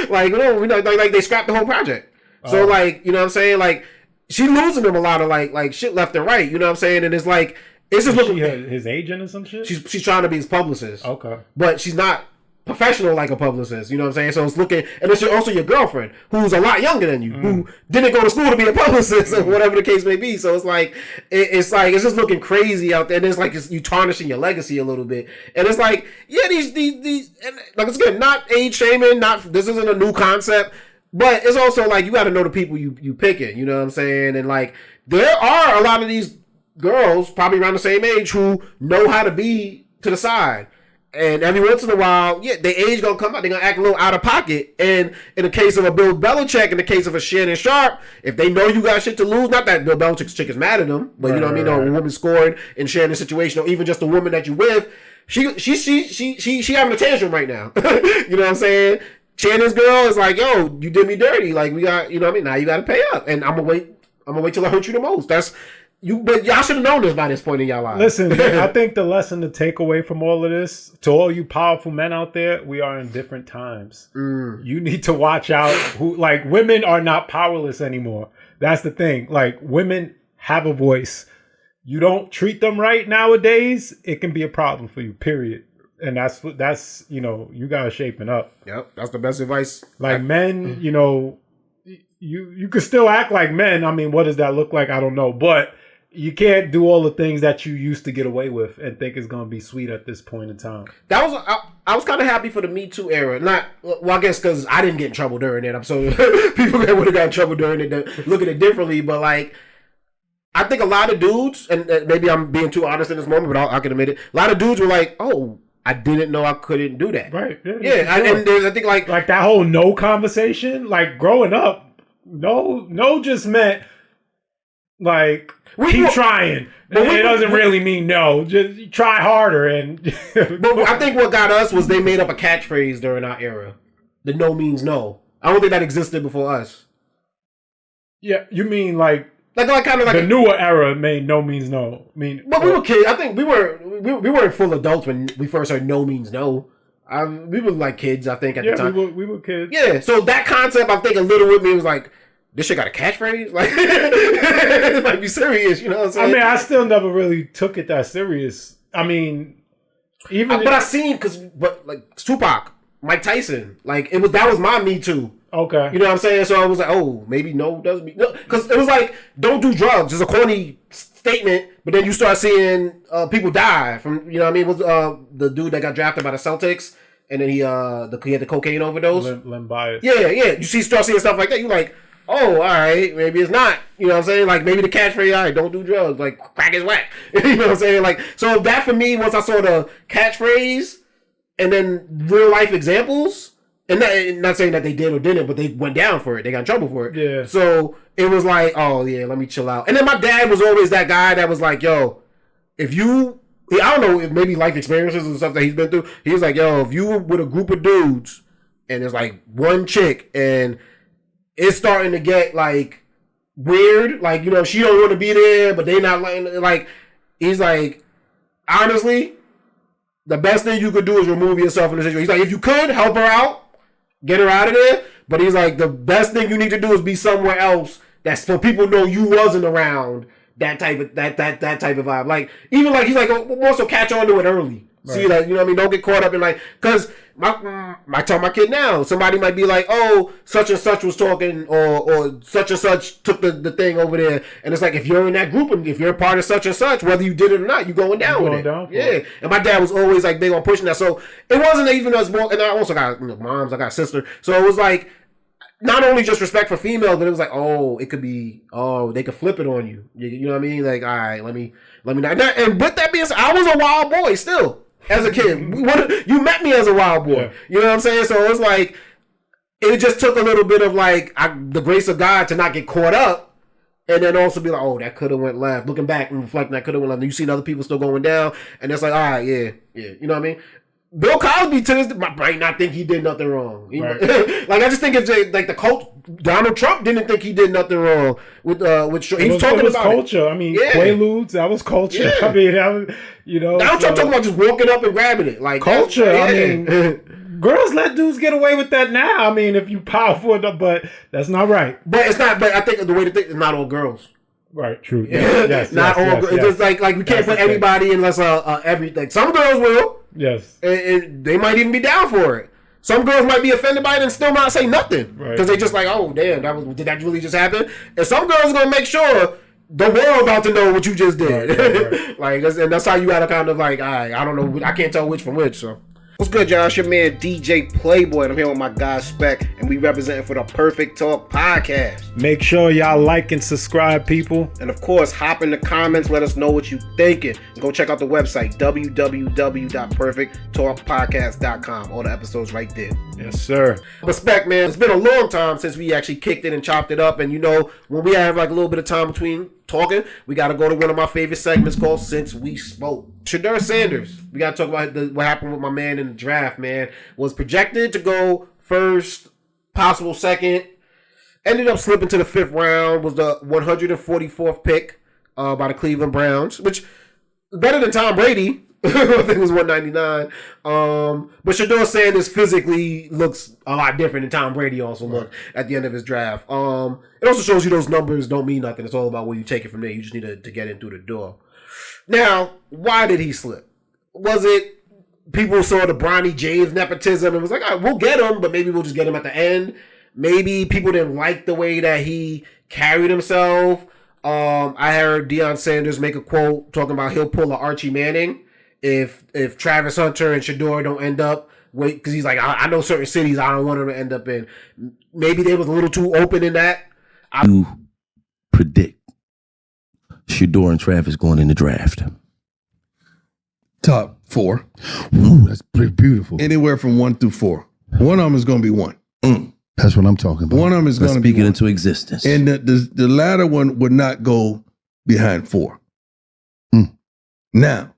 Like, no, like they scrapped the whole project. So like, you know what I'm saying? Like, she's losing him a lot of like shit left and right. You know what I'm saying? And it's like, it's just looking.
His agent or some shit.
She's trying to be his publicist.
Okay.
But she's not professional like a publicist. You know what I'm saying? So it's looking, and it's also your girlfriend who's a lot younger than you, who didn't go to school to be a publicist or whatever the case may be. So it's like, it's just looking crazy out there. And it's like you tarnishing your legacy a little bit. And it's like, yeah, these and like, it's good, not age shaming, this isn't a new concept. But it's also like you got to know the people you picking, you know what I'm saying? And like there are a lot of these girls probably around the same age who know how to be to the side. And every once in a while, yeah, their age gonna come out. They're gonna act a little out of pocket. And in the case of a Bill Belichick, in the case of a Shannon Sharpe, if they know you got shit to lose, not that Bill Belichick's chick is mad at them, but you know what I mean. Or a woman scored in Shannon's situation, or even just a woman that you with, she having a tantrum right now. You know what I'm saying? Shannon's girl is like, yo, you did me dirty. Like we got, you know what I mean? Now you got to pay up, and I'm gonna wait till I hurt you the most. That's. But y'all should have known this by this point in y'all lives.
Listen, I think the lesson to take away from all of this, to all you powerful men out there, we are in different times. You need to watch out. Women are not powerless anymore. That's the thing. Like, women have a voice. You don't treat them right nowadays, it can be a problem for you, period. And that's you guys shaping up.
Yep, that's the best advice.
Like, men, you could still act like men. I mean, what does that look like? I don't know. But you can't do all the things that you used to get away with and think it's going to be sweet at this point in time.
I was kind of happy for the Me Too era. I guess because I didn't get in trouble during it. I'm so people that would have got in trouble during it look at it differently. But like, I think a lot of dudes, and maybe I'm being too honest in this moment, but I can admit it. A lot of dudes were like, "Oh, I didn't know I couldn't do that."
Right.
Yeah. I think like
that whole no conversation. Like growing up, no just meant like. Keep trying. It doesn't really mean no. Just try harder. But
I think what got us was they made up a catchphrase during our era. The no means no. I don't think that existed before us.
Yeah, you mean like
kind of like
the newer era made no means no.
But we were kids. I think we weren't full adults when we first heard no means no. We were like kids, I think, at the time.
We were kids.
Yeah, so that concept, I think, a little with me was like, this shit got a catchphrase? Like, it might be serious, you know what I'm saying?
I mean, I still never really took it that serious. I mean,
but I seen, like, Tupac, Mike Tyson, like, that was my Me Too.
Okay.
You know what I'm saying? So I was like, oh, maybe no does me. No, because it was like, don't do drugs. It's a corny statement, but then you start seeing people die from, you know what I mean? Was the dude that got drafted by the Celtics? and then he had the cocaine overdose.
Lim Bias.
Yeah. You start seeing stuff like that. You're like, oh, all right, maybe it's not. You know what I'm saying? Like maybe the catchphrase, all right, don't do drugs. Like crack is whack. You know what I'm saying? Like so that for me, once I saw the catchphrase and then real life examples, and not saying that they did or didn't, but they went down for it. They got in trouble for it.
Yeah.
So it was like, oh yeah, let me chill out. And then my dad was always that guy that was like, yo, if you, I don't know, if maybe life experiences and stuff that he's been through. He was like, yo, if you were with a group of dudes and there's like one chick and it's starting to get like weird, like, you know, she don't want to be there, but they not like, he's like, honestly, the best thing you could do is remove yourself from the situation. He's like, if you could help her out, get her out of there. But he's like, the best thing you need to do is be somewhere else that's so people know you wasn't around. That type of that type of vibe. Like even like he's like also catch on to it early. Right. See, like, you know what I mean? Don't get caught up in like, because I tell my kid now, somebody might be like, oh, such and such was talking, or such and such took the thing over there, and it's like, if you're in that group and if you're a part of such and such, whether you did it or not, you going down with it. Yeah. And my dad was always like big on pushing that, so it wasn't even as more. And I also got moms, I got a sister, so it was like not only just respect for females, but it was like, oh, it could be, oh, they could flip it on you. You know what I mean? Like, all right, let me not. And with that being said, I was a wild boy still. As a kid, you met me as a wild boy. Yeah. You know what I'm saying? So it was like, it just took a little bit of like the grace of God to not get caught up, and then also be like, oh, that could have went left. Looking back and reflecting, that could have went left. And you see other people still going down, and it's like, all right, yeah. You know what I mean? Bill Cosby to this, might not think he did nothing wrong. Right. Like I just think it's like the cult. Donald Trump didn't think he did nothing wrong with he was talking about
culture. I mean, Quaaludes, that was culture. Yeah. I mean, that was, you know.
Donald Trump talking about just walking up and grabbing it, like
culture. I mean, girls let dudes get away with that now. I mean, if you powerful enough, but that's not right.
But it's not. But I think the way to think is not all girls.
Right. True. Yes.
Not all. It's just like we can't put everybody unless everything. Some girls will.
Yes.
And they might even be down for it. Some girls might be offended by it and still not say nothing. Because they just like, oh, damn, did that really just happen? And some girls are going to make sure the world about to know what you just did. Right. Like, and that's how you got to kind of like, all right, I don't know, I can't tell which from which, so. What's good, y'all? It's your man, DJ Playboy, and I'm here with my guy, Spec, and we representing for the Perfect Talk Podcast.
Make sure y'all like and subscribe, people.
And, of course, hop in the comments, let us know what you thinking. And go check out the website, www.perfecttalkpodcast.com. All the episodes right there.
Yes, sir.
But, Spec, man, it's been a long time since we actually kicked it and chopped it up, and, you know, when we have, like, a little bit of time between talking, we got to go to one of my favorite segments called Since We Spoke. Deion Sanders, we got to talk about what happened with my man in the draft, man. Was projected to go first, possible second. Ended up slipping to the 5th round. Was the 144th pick by the Cleveland Browns, which is better than Tom Brady. I think it was 199. But Shedeur Sanders physically looks a lot different than Tom Brady also looked at the end of his draft. It also shows you those numbers don't mean nothing. It's all about where you take it from there. You just need to get in through the door. Now, why did he slip? Was it people saw the Bronny James nepotism and was like, all right, we'll get him, but maybe we'll just get him at the end? Maybe people didn't like the way that he carried himself. I heard Deion Sanders make a quote talking about he'll pull a Archie Manning if Travis Hunter and Shedeur don't end up, because he's like, I know certain cities I don't want them to end up in. Maybe they was a little too open in that.
You predict Shedeur and Travis going in the draft?
Top 4. Ooh, that's pretty beautiful. Anywhere from 1 through 4. One of them is going to be 1.
That's what I'm talking about.
One of them is going to be
speak it into existence.
And the latter one would not go behind 4. Now,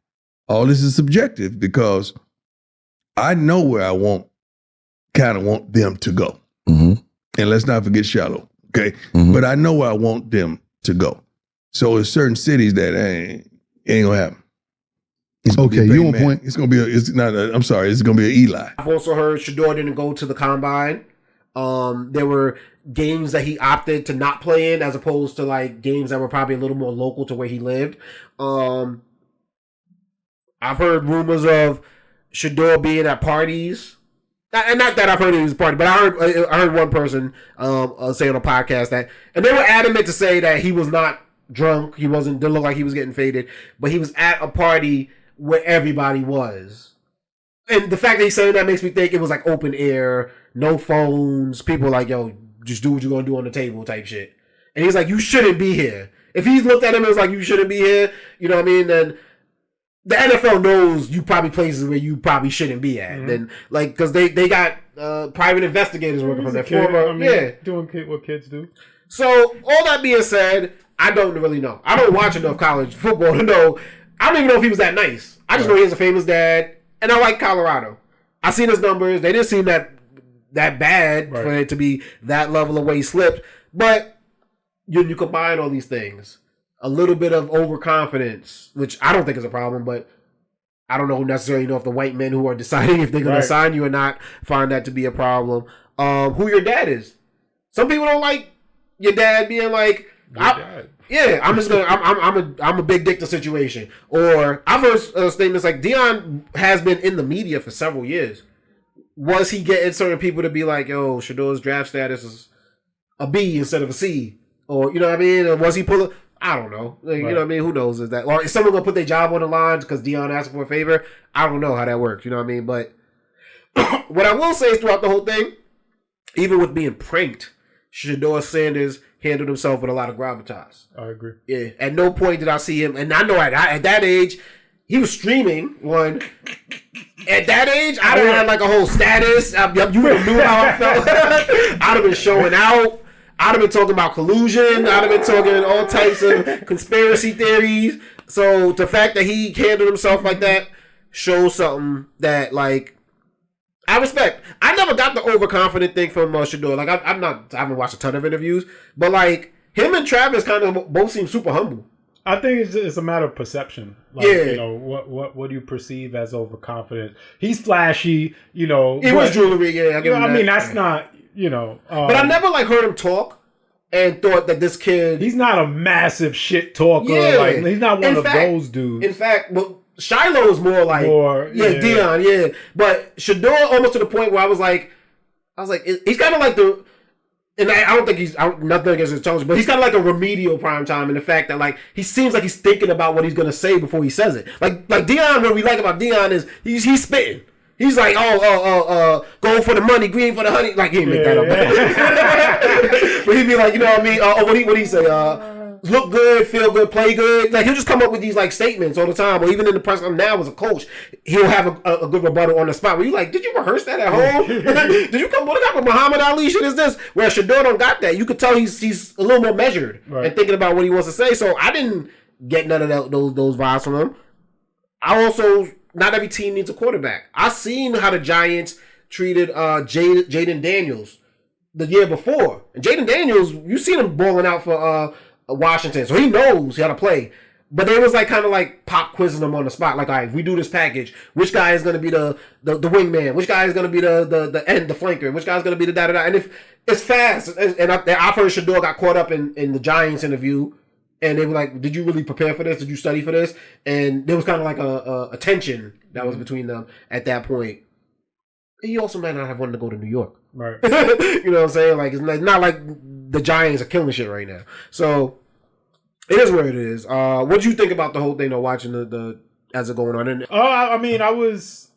all this is subjective because I know where I want them to go.
Mm-hmm.
And let's not forget Shallow, okay?
Mm-hmm.
But I know where I want them to go. So there's certain cities that ain't gonna happen.
Okay, you on point.
It's gonna be it's gonna be an Eli.
I've also heard Shedeur didn't go to the combine. There were games that he opted to not play in as opposed to like games that were probably a little more local to where he lived. I've heard rumors of Shedeur being at parties. And not that I've heard it was a party, but I heard one person say on a podcast that, and they were adamant to say that he was not drunk. He didn't look like he was getting faded, but he was at a party where everybody was. And the fact that he's saying that makes me think it was like open air, no phones, people like, yo, just do what you're gonna do on the table type shit. And he's like, you shouldn't be here. If he looked at him and was like, you shouldn't be here, you know what I mean? Then the NFL knows you probably places where you probably shouldn't be at. Then, like, because they got private investigators working from their former,
doing what kids do.
So all that being said, I don't really know. I don't watch enough college football to know. I don't even know if he was that nice. I just know he has a famous dad, and I like Colorado. I seen his numbers; they didn't seem that bad for it to be that level of where he slipped. But you combine all these things, a little bit of overconfidence, which I don't think is a problem, but I don't know necessarily know if the white men who are deciding if they're going to sign you or not find that to be a problem. Who your dad is? Some people don't like your dad being like, I'm just gonna, I'm a big dick to situation. Or I've heard statements like Deion has been in the media for several years. Was he getting certain people to be like, yo, Shedeur's draft status is a B instead of a C? Or, you know what I mean? Or was he pulling? I don't know. Like, you know what I mean? Who knows? Is that, or is someone gonna put their job on the line because Deion asked for a favor? I don't know how that works. You know what I mean? But what I will say is throughout the whole thing, even with being pranked, Deion Sanders handled himself with a lot of gravitas.
I agree.
Yeah. At no point did I see him, and I know at that age, he was streaming one. At that age, I'd have had like a whole status. You would have knew how I felt. I'd have been showing out. I'd have been talking about collusion. I'd have been talking all types of conspiracy theories. So the fact that he handled himself like that shows something that, like, I respect. I never got the overconfident thing from Shedeur. Like, I haven't watched a ton of interviews, but like him and Travis kind of both seem super humble.
I think it's a matter of perception. Like, you know, what do you perceive as overconfident? He's flashy, you know.
It was jewelry,
I mean, that's not, you know.
But I never like heard him talk and thought that this kid.
He's not a massive shit talker. Yeah. Like, he's not one of those dudes.
In fact, Shiloh's more like Deion, But Shedeur almost to the point where I was like, he's kind of like the. And I don't think he's nothing against his intelligence, but he's kind of like a remedial prime time in the fact that like he seems like he's thinking about what he's gonna say before he says it. Like Deion, what we like about Deion is he's spitting. He's like, gold for the money, green for the honey. Like he didn't make that up, but he'd be like, you know what I mean? What he say? Look good, feel good, play good. Like he'll just come up with these like statements all the time. Or even in the press now as a coach, he'll have a good rebuttal on the spot. Where you like, did you rehearse that at home? Did you come? What type of Muhammad Ali shit is this? Where Shedeur don't got that. You could tell he's a little more measured and thinking about what he wants to say. So I didn't get none of those vibes from him. I also, not every team needs a quarterback. I seen how the Giants treated Jaden Daniels the year before, and Jaden Daniels, you seen him balling out for Washington, so he knows how to play. But they was like kind of like pop quizzing him on the spot. Like, all right, if we do this package, which guy is going to be the wingman? Which guy is going to be the end, the flanker? Which guy is going to be the da-da-da? And if it's fast, and I've heard Shedeur got caught up in the Giants interview, and they were like, did you really prepare for this? Did you study for this? And there was kind of like a tension that was between them at that point. He also might not have wanted to go to New York.
Right.
You know what I'm saying? Like, it's not like the Giants are killing shit right now. So it is what it is. What do you think about the whole thing though, watching the as it going on? And
I mean, I was,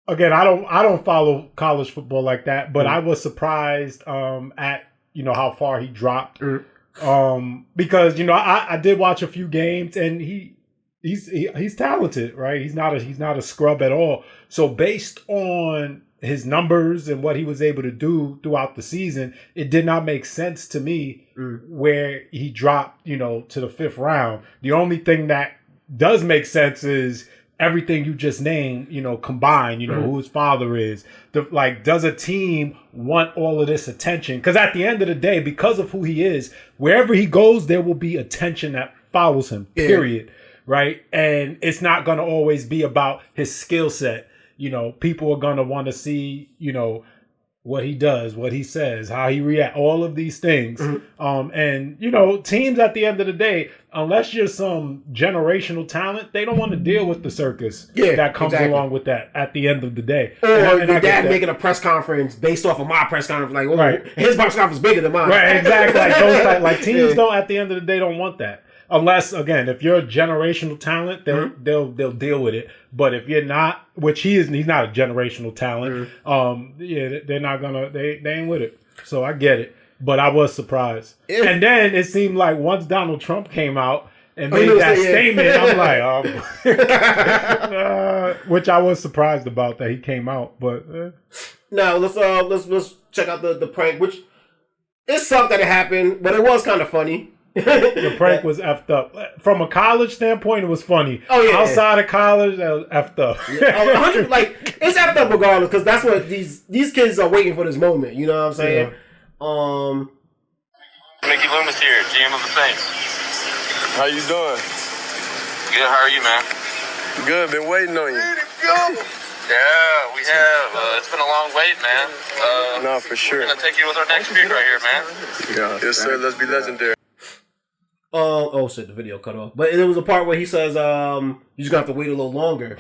again, I don't follow college football like that, but I was surprised at, you know, how far he dropped. Because, you know, I did watch a few games and he's talented, right? He's not a scrub at all. So based on his numbers and what he was able to do throughout the season, it did not make sense to me where he dropped, you know, to the 5th round. The only thing that does make sense is everything you just named, you know, combined, you know, who his father is. Does a team want all of this attention? Because at the end of the day, because of who he is, wherever he goes, there will be attention that follows him, period. Right? And it's not going to always be about his skill set. You know, people are going to want to see, you know, what he does, what he says, how he reacts, all of these things. And, you know, teams at the end of the day, unless you're some generational talent, they don't want to deal with the circus that comes along with that at the end of the day.
Or your dad making a press conference based off of my press conference, like, his press conference is bigger than mine.
Right, exactly. Like those teams don't, at the end of the day, don't want that. Unless, again, if you're a generational talent, they'll deal with it. But if you're not, which he's not a generational talent. They're not gonna. They ain't with it. So I get it. But I was surprised. And then it seemed like once Donald Trump came out and made that statement, I'm like, which I was surprised about that he came out. But
now let's check out the prank, which it sucked that it happened, but it was kind of funny.
The prank was effed up. From a college standpoint, it was funny.
Oh yeah.
Outside of college, that was effed up.
Like it's effed up regardless, because that's what these kids are waiting for this moment. You know what I'm saying? Yeah.
Mickey Loomis here, GM of the Saints.
How you doing?
Good. How are you, man?
Good. Been waiting on you.
Yeah, we have. It's been a long wait, man.
No, for sure.
We're gonna take you with our next pick right here, man.
Yeah. Yes, sir. Let's be legendary.
Oh shit, the video cut off. But there was a part where he says, you just gonna have to wait a little longer.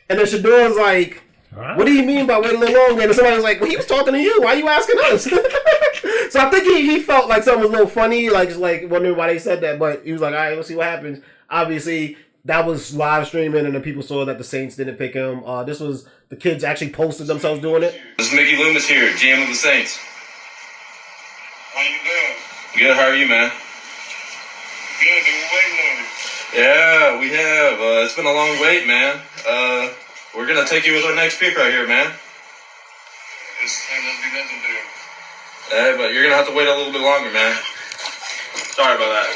And then Shedeur's like, what do you mean by wait a little longer? And somebody was like, well, he was talking to you. Why are you asking us? So I think he felt like something was a little funny, like just like wondering why they said that. But he was like, all right, let's see what happens. Obviously, that was live streaming, and then people saw that the Saints didn't pick him. This was the kids actually posted themselves doing it.
This is Mickey Loomis here, GM of the Saints.
How you doing?
Good. How are you, man?
Good. Been waiting on you.
Yeah, we have. It's been a long wait, man. We're gonna take you with our next pick right here, man.
Let's be legendary.
Hey, but you're gonna have to wait a little bit longer, man. Sorry about that.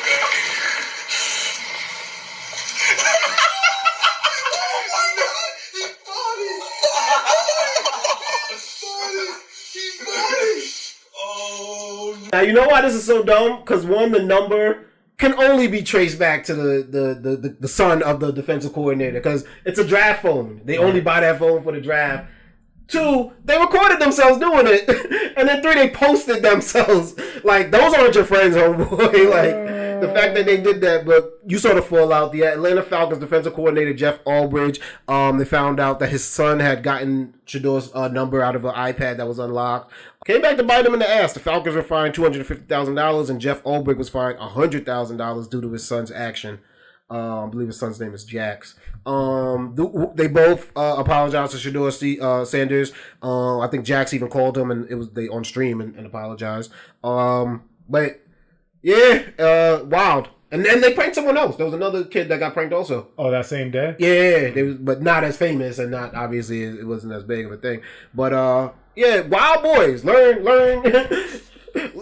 Now you know why this is so dumb? Because one, the number can only be traced back to the son of the defensive coordinator, because it's a draft phone. They only buy that phone for the draft. 2, they recorded themselves doing it. And then 3, they posted themselves. Like, those aren't your friends, homeboy. Like, the fact that they did that, but you saw the fallout. The Atlanta Falcons defensive coordinator, Jeff Albridge, they found out that his son had gotten Shedeur's number out of an iPad that was unlocked. Came back to bite him in the ass. The Falcons were fined $250,000, and Jeff Albridge was fined $100,000 due to his son's action. I believe his son's name is Jax. They both apologized to Deion Sanders. I think Jax even called him, and they on stream and apologized. But yeah, wild. And then they pranked someone else. There was another kid that got pranked also.
Oh, that same day?
Yeah, but not as famous, and not obviously it wasn't as big of a thing. But yeah, wild boys, learn.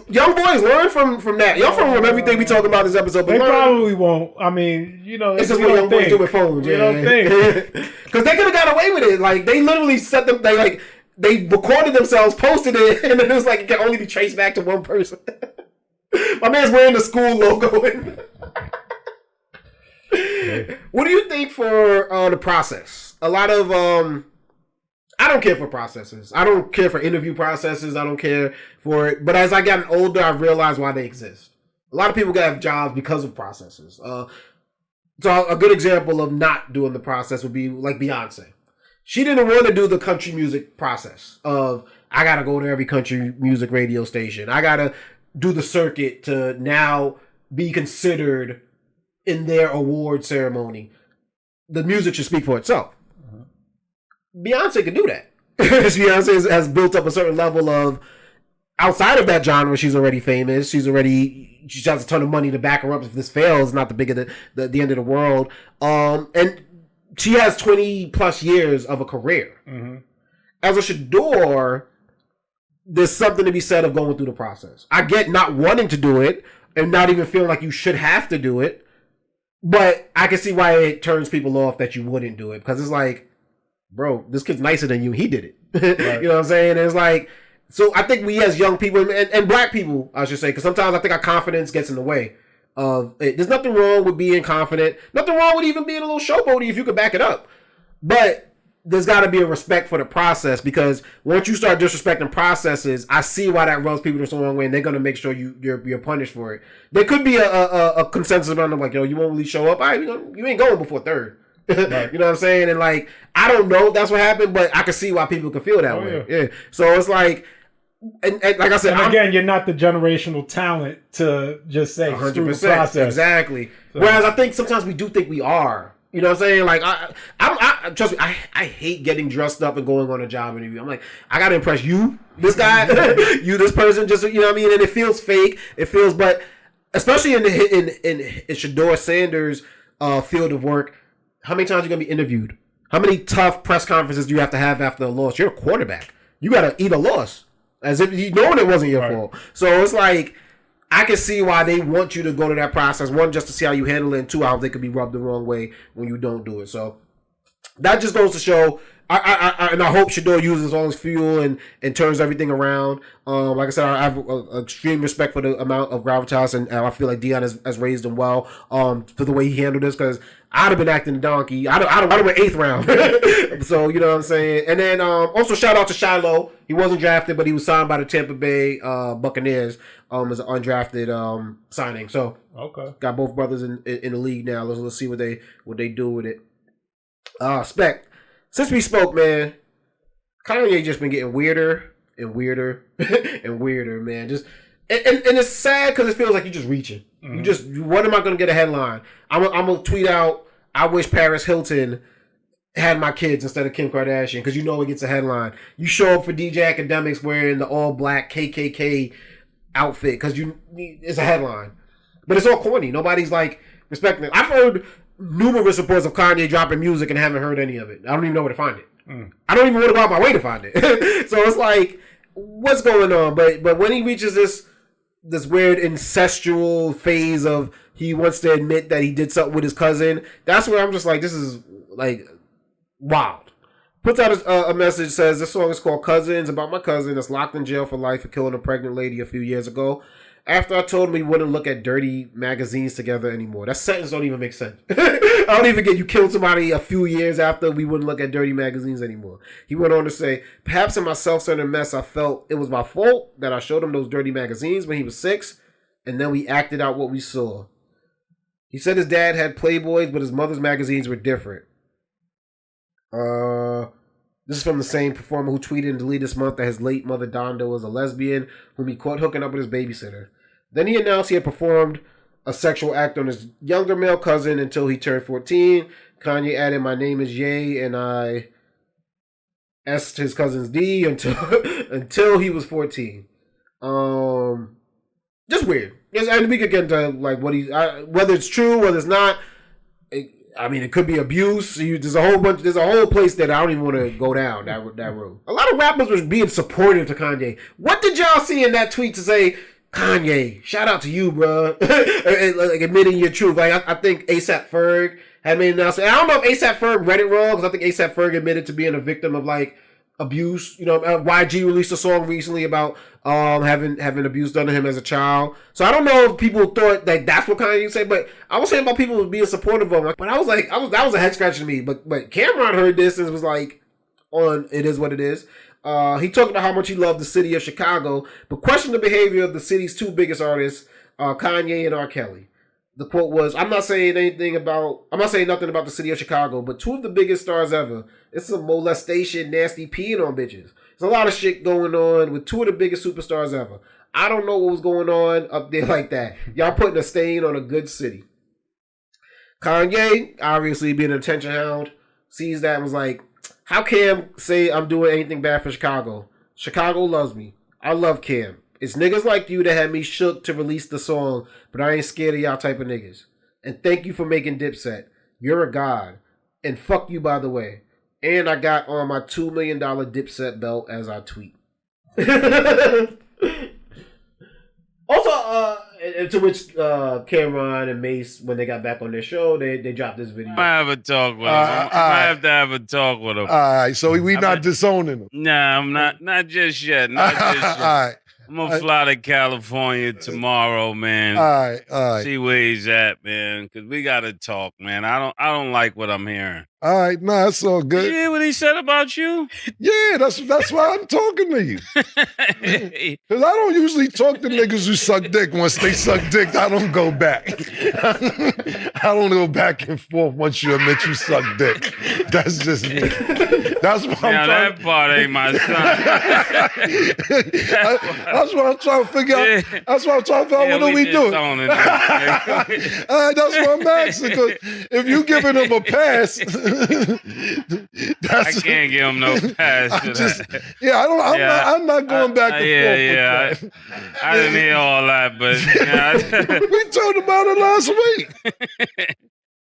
Young boys, learn from that. Y'all from everything we talking about this episode. But
they probably won't. I mean,
it's just what young boys do with phones.
You don't think?
Because they could have got away with it. Like, they literally set them. They recorded themselves, posted it, and then it was like it can only be traced back to one person. My man's wearing the school logo. What do you think for the process? A lot of I don't care for processes. I don't care for interview processes. I don't care for it. But as I gotten older, I realized why they exist. A lot of people have jobs because of processes. So a good example of not doing the process would be like Beyonce. She didn't want to do the country music process of, I got to go to every country music radio station. I got to do the circuit to now be considered in their award ceremony. The music should speak for itself. Beyonce could do that. Beyonce has built up a certain level of, outside of that genre, she's already famous. She has a ton of money to back her up. If this fails, not the big of the end of the world. And she has 20 plus years of a career. Mm-hmm. As a Shedeur, there's something to be said of going through the process. I get not wanting to do it and not even feeling like you should have to do it, but I can see why it turns people off that you wouldn't do it, because it's like, bro, this kid's nicer than you. He did it. Right. You know what I'm saying? And it's like, so I think we as young people and black people, I should say, because sometimes I think our confidence gets in the way of it. There's nothing wrong with being confident. Nothing wrong with even being a little showboaty if you could back it up. But there's got to be a respect for the process, because once you start disrespecting processes, I see why that rubs people the wrong way, and they're going to make sure you're punished for it. There could be a consensus around them, like, yo, you won't really show up. All right, you ain't going before third. Right. You know what I'm saying? And like, I don't know if that's what happened, but I can see why people can feel that way. Yeah. So it's like, And like I said,
and again, you're not the generational talent to just say 100%. Process.
Exactly. So. Whereas I think sometimes we do think we are. You know what I'm saying? Like, I trust me, I hate getting dressed up and going on a job interview. I'm like, I gotta impress you, this guy, you, this person, just, you know what I mean? And it feels fake. It feels, but especially in Shedeur Sanders' field of work, how many times are you gonna be interviewed? How many tough press conferences do you have to have after a loss? You're a quarterback. You gotta eat a loss. As if you knowing it wasn't your fault. So it's like, I can see why they want you to go to that process. One, just to see how you handle it, and two, how they could be rubbed the wrong way when you don't do it. So that just goes to show. And I hope Shedeur uses all his fuel and turns everything around. Like I said, I have extreme respect for the amount of gravitas, and I feel like Deion has raised him well for the way he handled this, because I'd have been acting a donkey. I'd have went 8th round. So, you know what I'm saying? And then also shout out to Shiloh. He wasn't drafted, but he was signed by the Tampa Bay Buccaneers as an undrafted signing. So got both brothers in the league now. Let's see what they do with it. Spec. Since we spoke, man, Kanye just been getting weirder and weirder and weirder, man. Just and it's sad because it feels like you're just reaching. Mm-hmm. When am I going to get a headline? I'm gonna tweet out, I wish Paris Hilton had my kids instead of Kim Kardashian, because you know it gets a headline. You show up for DJ Academics wearing the all black KKK outfit because it's a headline, but it's all corny. Nobody's like respecting it. I've heard numerous reports of Kanye dropping music and haven't heard any of it. I don't even know where to find it. I don't even want to go out my way to find it. So it's like, what's going on? But when he reaches this weird incestual phase of he wants to admit that he did something with his cousin, that's where I'm just like, this is like wild. Puts out a message, says this song is called Cousins, about my cousin that's locked in jail for life for killing a pregnant lady a few years ago. After I told him we wouldn't look at dirty magazines together anymore. That sentence don't even make sense. I don't even get you killed somebody a few years after we wouldn't look at dirty magazines anymore. He went on to say, perhaps in my self-centered mess, I felt it was my fault that I showed him those dirty magazines when he was 6, and then we acted out what we saw. He said his dad had Playboys, but his mother's magazines were different. This is from the same performer who tweeted and deleted this month that his late mother Donda was a lesbian whom he caught hooking up with his babysitter. Then he announced he had performed a sexual act on his younger male cousin until he turned 14. Kanye added, my name is Ye, and I asked his cousin's D until he was 14. Just weird. And we could get into like what whether it's true, whether it's not. It could be abuse. There's a whole place that I don't even want to go down that road. A lot of rappers was being supportive to Kanye. What did y'all see in that tweet to say, Kanye, shout out to you, bro? Like admitting your truth. Like I think ASAP Ferg had made an announcement. I don't know if ASAP Ferg read it wrong, because I think ASAP Ferg admitted to being a victim of like abuse. You know, YG released a song recently about having abuse done to him as a child. So I don't know if people thought that that's what Kanye said, but I was saying about people being supportive of him. But I was like, that was a head scratcher to me. But Camron heard this and was like, it is what it is. He talked about how much he loved the city of Chicago, but questioned the behavior of the city's two biggest artists, Kanye and R. Kelly. The quote was, I'm not saying nothing about the city of Chicago, but two of the biggest stars ever. It's some molestation, nasty peeing on bitches. There's a lot of shit going on with two of the biggest superstars ever. I don't know what was going on up there like that. Y'all putting a stain on a good city. Kanye, obviously being an attention hound, sees that and was like, how Cam say I'm doing anything bad for Chicago? Chicago loves me. I love Cam. It's niggas like you that had me shook to release the song, but I ain't scared of y'all type of niggas. And thank you for making Dipset. You're a god. And fuck you, by the way. And I got on my $2 million Dipset belt as I tweet. Also, to which Camron and Mace, when they got back on their show, they dropped this video.
I have a talk with him. I have to have a talk with him.
All right, so we not disowning him.
Nah, I'm not just yet. Not just yet.
All right.
I'm gonna fly to California tomorrow, man.
All right.
See where he's at, man. Because we gotta talk, man. I don't like what I'm hearing.
All right, nah, that's all good.
You hear what he said about you?
Yeah, that's why I'm talking to you. Because I don't usually talk to niggas who suck dick. Once they suck dick, I don't go back. I don't go back and forth once you admit you suck dick. That's just me. That's what
Now
I'm trying.
that part ain't my son.
That's what I'm trying to figure out. That's what I'm trying to figure out. What are we doing? That's what I'm asking. Because if you giving him a pass,
I can't give him no pass.
I'm not going back and forth.
I didn't hear all that, but
we talked about it last week.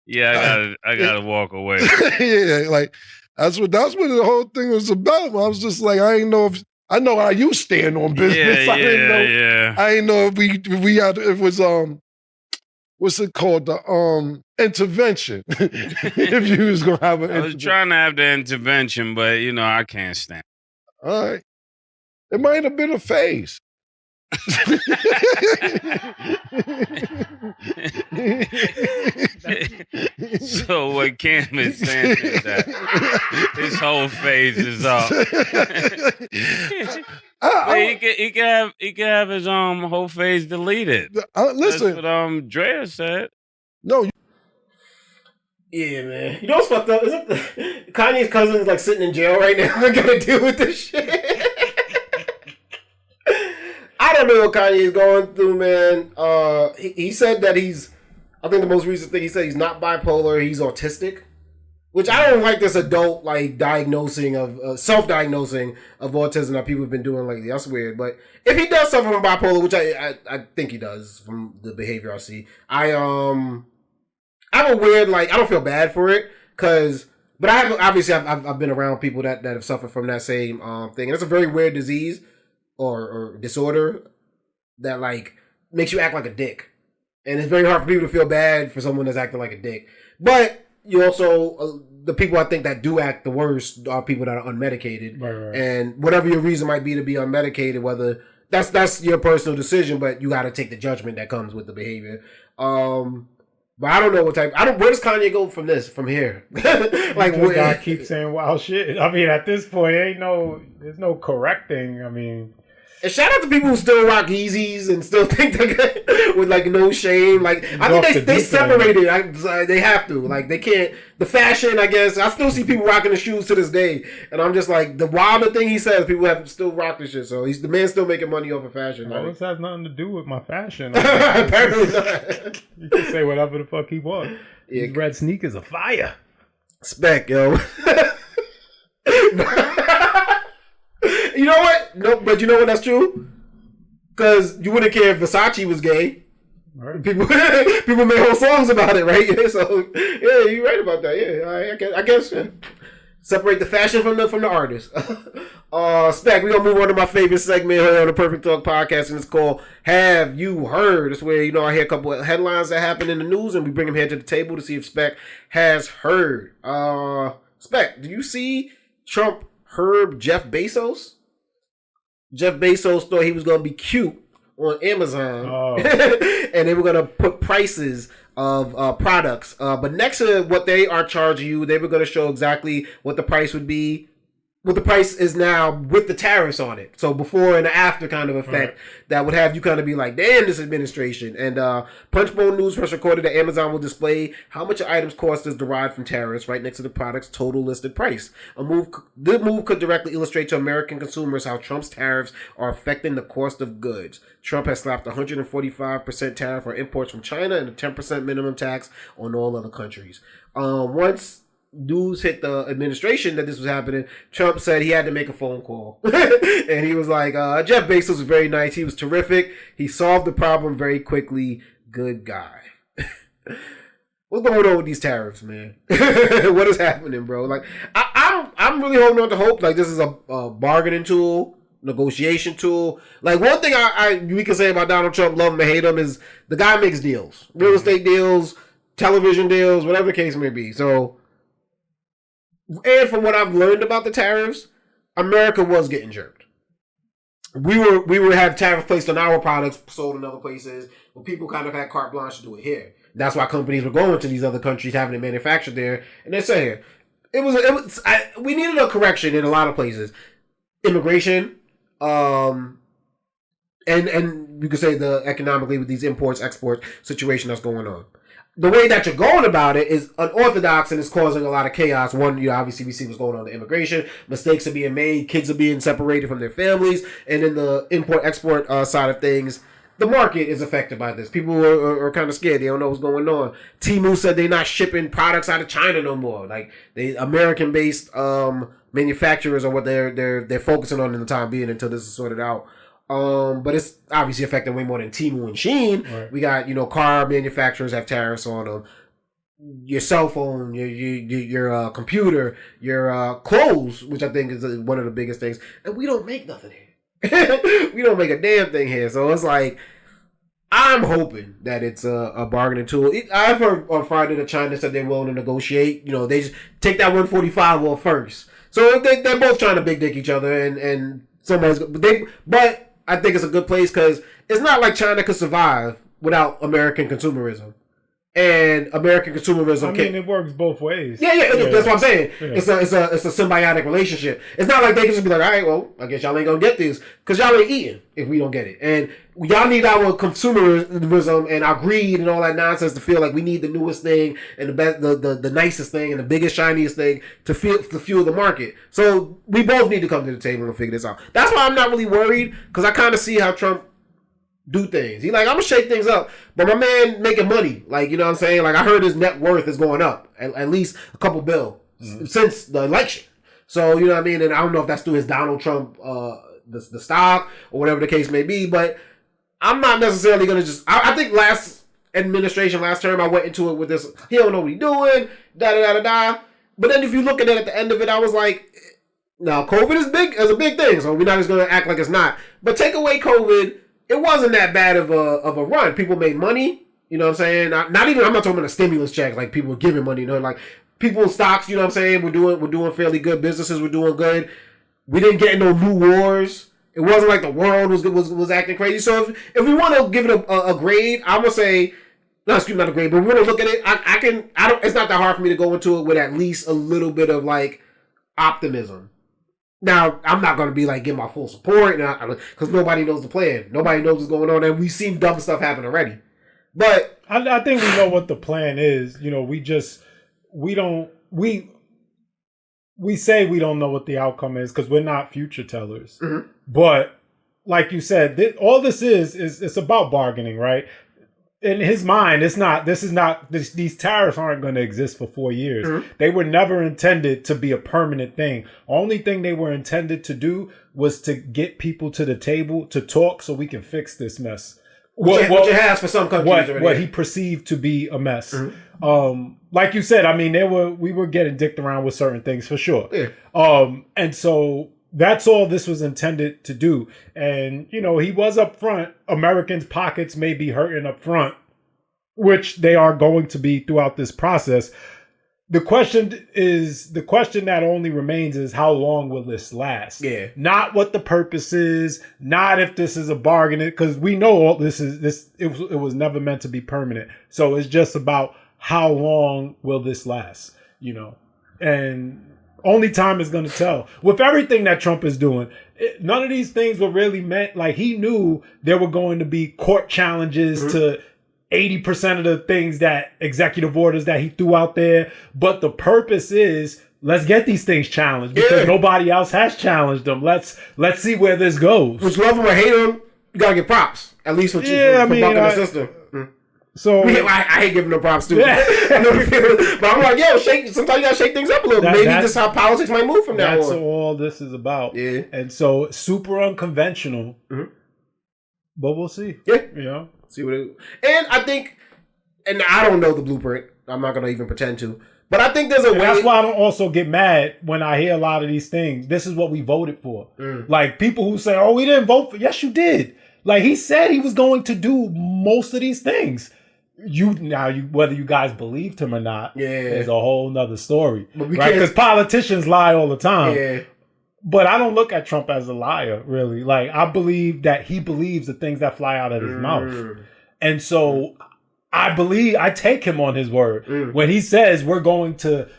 Yeah, I gotta walk away.
Yeah, like that's what the whole thing was about. I was just like, I didn't know if I know how you stand on business. I didn't know if we had it was what's it called, the intervention. If you was gonna have an
I was trying to have the intervention, but I can't stand.
All right, it might have been a phase.
So what Cam is saying is that this whole phase is up. He can have his whole phase deleted.
Listen,
that's what Drea said.
No.
Yeah, man. You know what's fucked up? Isn't Kanye's cousin is like sitting in jail right now? I gotta deal with this shit. I don't know what Kanye is going through, man. He said that I think the most recent thing he said, he's not bipolar, he's autistic. Which I don't like this adult, like, self-diagnosing of autism that people have been doing lately. That's weird. But if he does suffer from bipolar, which I think he does from the behavior I see, I'm a weird, like, I don't feel bad for it, but I've been around people that have suffered from that same thing. And it's a very weird disease or disorder that, like, makes you act like a dick. And it's very hard for people to feel bad for someone that's acting like a dick. But you also, the people I think that do act the worst are people that are unmedicated.
Right.
And whatever your reason might be to be unmedicated, whether that's your personal decision, but you got to take the judgment that comes with the behavior. But I don't know what type. Where does Kanye go from here?
Like, you gotta keep saying wild shit. I mean, at this point, there's no correcting. I mean.
And shout out to people who still rock Yeezys and still think they're with like no shame. Like I think they separated. They have to. Like they can't. The fashion, I guess. I still see people rocking the shoes to this day, and I'm just like the wilder thing he says. People have still rock this shit. So the man's still making money off of fashion.
This has nothing to do with my fashion.
Apparently not.
You can say whatever the fuck he wants. Yeah. These red sneakers are fire.
Spec, yo. You know what? No, but you know what? That's true. Because you wouldn't care if Versace was gay. Right. People made whole songs about it, right? So yeah, you're right about that. Yeah, I guess. Yeah. Separate the fashion from the artist. Spec, we're gonna move on to my favorite segment here on the Perfect Talk podcast, and it's called Have You Heard? It's where I hear a couple of headlines that happen in the news, and we bring them here to the table to see if Spec has heard. Spec, do you see Trump herb Jeff Bezos? Jeff Bezos thought he was going to be cute on Amazon, and they were going to put prices of products. But next to what they are charging you, they were going to show exactly what the price would be, what the price is now with the tariffs on it. So before and after kind of effect that would have you kind of be like, damn, this administration. And Punchbowl News first recorded that Amazon will display how much items cost is derived from tariffs right next to the product's total listed price. The move could directly illustrate to American consumers how Trump's tariffs are affecting the cost of goods. Trump has slapped a 145% tariff on imports from China and a 10% minimum tax on all other countries. Once news hit the administration that this was happening, Trump said he had to make a phone call. And he was like, Jeff Bezos was very nice. He was terrific. He solved the problem very quickly. Good guy. What's going on with these tariffs, man? What is happening, bro? Like, I'm really holding on to hope. Like, this is a bargaining tool, negotiation tool. Like, one thing we can say about Donald Trump, love him or hate him, is the guy makes deals. Real estate deals, television deals, whatever the case may be. So, and from what I've learned about the tariffs, America was getting jerked. We were have tariffs placed on our products sold in other places, but people kind of had carte blanche to do it here. That's why companies were going to these other countries, having it manufactured there, and they're saying we needed a correction in a lot of places. Immigration, and and you could say the economically with these imports export situation that's going on. The way that you're going about it is unorthodox and it's causing a lot of chaos. One, obviously we see what's going on with immigration. Mistakes are being made. Kids are being separated from their families. And in the import-export side of things, the market is affected by this. People are kind of scared. They don't know what's going on. Temu said they're not shipping products out of China no more. Like, they American-based manufacturers are what they're focusing on in the time being until this is sorted out. But it's obviously affecting way more than Temu and Shein. Right. We got, car manufacturers have tariffs on them. Your cell phone, your computer, your clothes, which I think is one of the biggest things. And we don't make nothing here. We don't make a damn thing here. So it's like, I'm hoping that it's a bargaining tool. I've heard on Friday that China said they're willing to negotiate. They just take that 145 off first. So they're both trying to big dick each other and somebody's, but I think it's a good place because it's not like China could survive without American consumerism. And American consumerism
it works both ways.
Yeah, that's what I'm saying. Yeah. It's a symbiotic relationship. It's not like they can just be like, all right, well, I guess y'all ain't gonna get these because y'all ain't eating if we don't get it. And y'all need our consumerism and our greed and all that nonsense to feel like we need the newest thing and the best, the nicest thing and the biggest, shiniest thing to fuel the market. So we both need to come to the table and figure this out. That's why I'm not really worried because I kind of see how Trump do things. He like, I'm gonna shake things up, but my man making money. Like, you know what I'm saying? Like, I heard his net worth is going up at least a couple bill since the election. So, you know what I mean? And I don't know if that's through his Donald Trump, the stock or whatever the case may be, but I'm not necessarily gonna just, I think last term, I went into it with this, he don't know what he's doing, da-da-da-da-da. But then if you look at it at the end of it, I was like, now COVID is a big thing, so we're not just gonna act like it's not. But take away COVID, it wasn't that bad of a run. People made money, you know what I'm saying? Not even, I'm not talking about a stimulus check, like people giving money, like people's stocks, you know what I'm saying? We're doing fairly good. Businesses were doing good. We didn't get no new wars. It wasn't like the world was acting crazy. So if we want to give it a grade, I'm gonna say, not a grade, but we're gonna look at it. It's not that hard for me to go into it with at least a little bit of like optimism. Now, I'm not going to be like, give my full support because nobody knows the plan. Nobody knows what's going on. And we've seen dumb stuff happen already. But
I think we know what the plan is. We say we don't know what the outcome is because we're not future tellers. Mm-hmm. But like you said, all this is it's about bargaining, right? In his mind, these tariffs aren't going to exist for 4 years. Mm-hmm. They were never intended to be a permanent thing. Only thing they were intended to do was to get people to the table to talk so we can fix this mess.
Which it has for some countries.
What he perceived to be a mess. Mm-hmm. Like you said, we were getting dicked around with certain things for sure. Yeah. And so that's all this was intended to do. And, he was up front. Americans' pockets may be hurting up front, which they are going to be throughout this process. The question that only remains is how long will this last? Yeah. Not what the purpose is, not if this is a bargain, because we know all it was never meant to be permanent. So it's just about how long will this last, and only time is going to tell. With everything that Trump is doing, none of these things were really meant. Like, he knew there were going to be court challenges to 80% of the things executive orders that he threw out there. But the purpose is, let's get these things challenged because nobody else has challenged them. Let's see where this goes.
Which, love him or hate him, you got to get props. At least for bucking the system. So I hate giving them props too. Yeah. But I'm like, sometimes you gotta shake things up a little. Maybe this is how politics might move from now on.
That's all this is about. Yeah. And so super unconventional. Mm-hmm. But we'll see.
Yeah. See what it. And I think, and I don't know the blueprint. I'm not gonna even pretend to. But I think there's a way.
That's why I don't also get mad when I hear a lot of these things. This is what we voted for. Like, people who say, "Oh, we didn't vote for." Yes, you did. Like, he said he was going to do most of these things. Whether you guys believed him or not is a whole nother story, right? Because politicians lie all the time. Yeah. But I don't look at Trump as a liar, really. Like, I believe that he believes the things that fly out of his mouth, and so I take him on his word when he says we're going to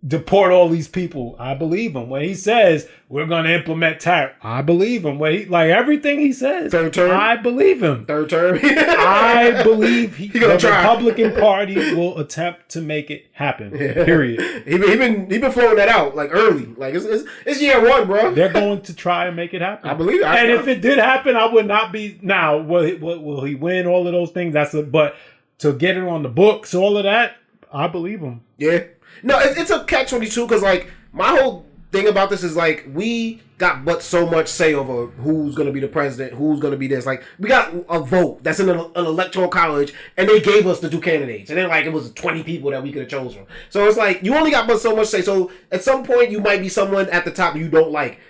deport all these people. I believe him. When he says we're going to implement tariff, I believe him. When he, like everything he says,
third term,
I believe him.
Third term,
I believe the
try.
Republican Party will attempt to make it happen. Yeah. Period.
He been flowing that out like early. Like it's year one, bro.
They're going to try and make it happen.
I believe it.
And if it did happen, I would not be. Now, will he win all of those things? But to get it on the books, all of that, I believe him.
Yeah. No, it's a catch-22 because, like, my whole thing about this is, like, we got but so much say over who's going to be the president, who's going to be this. Like, we got a vote that's in an electoral college, and they gave us the 2 candidates. And then, like, it was 20 people that we could have chosen. So it's like, you only got but so much say. So at some point, you might be someone at the top you don't like.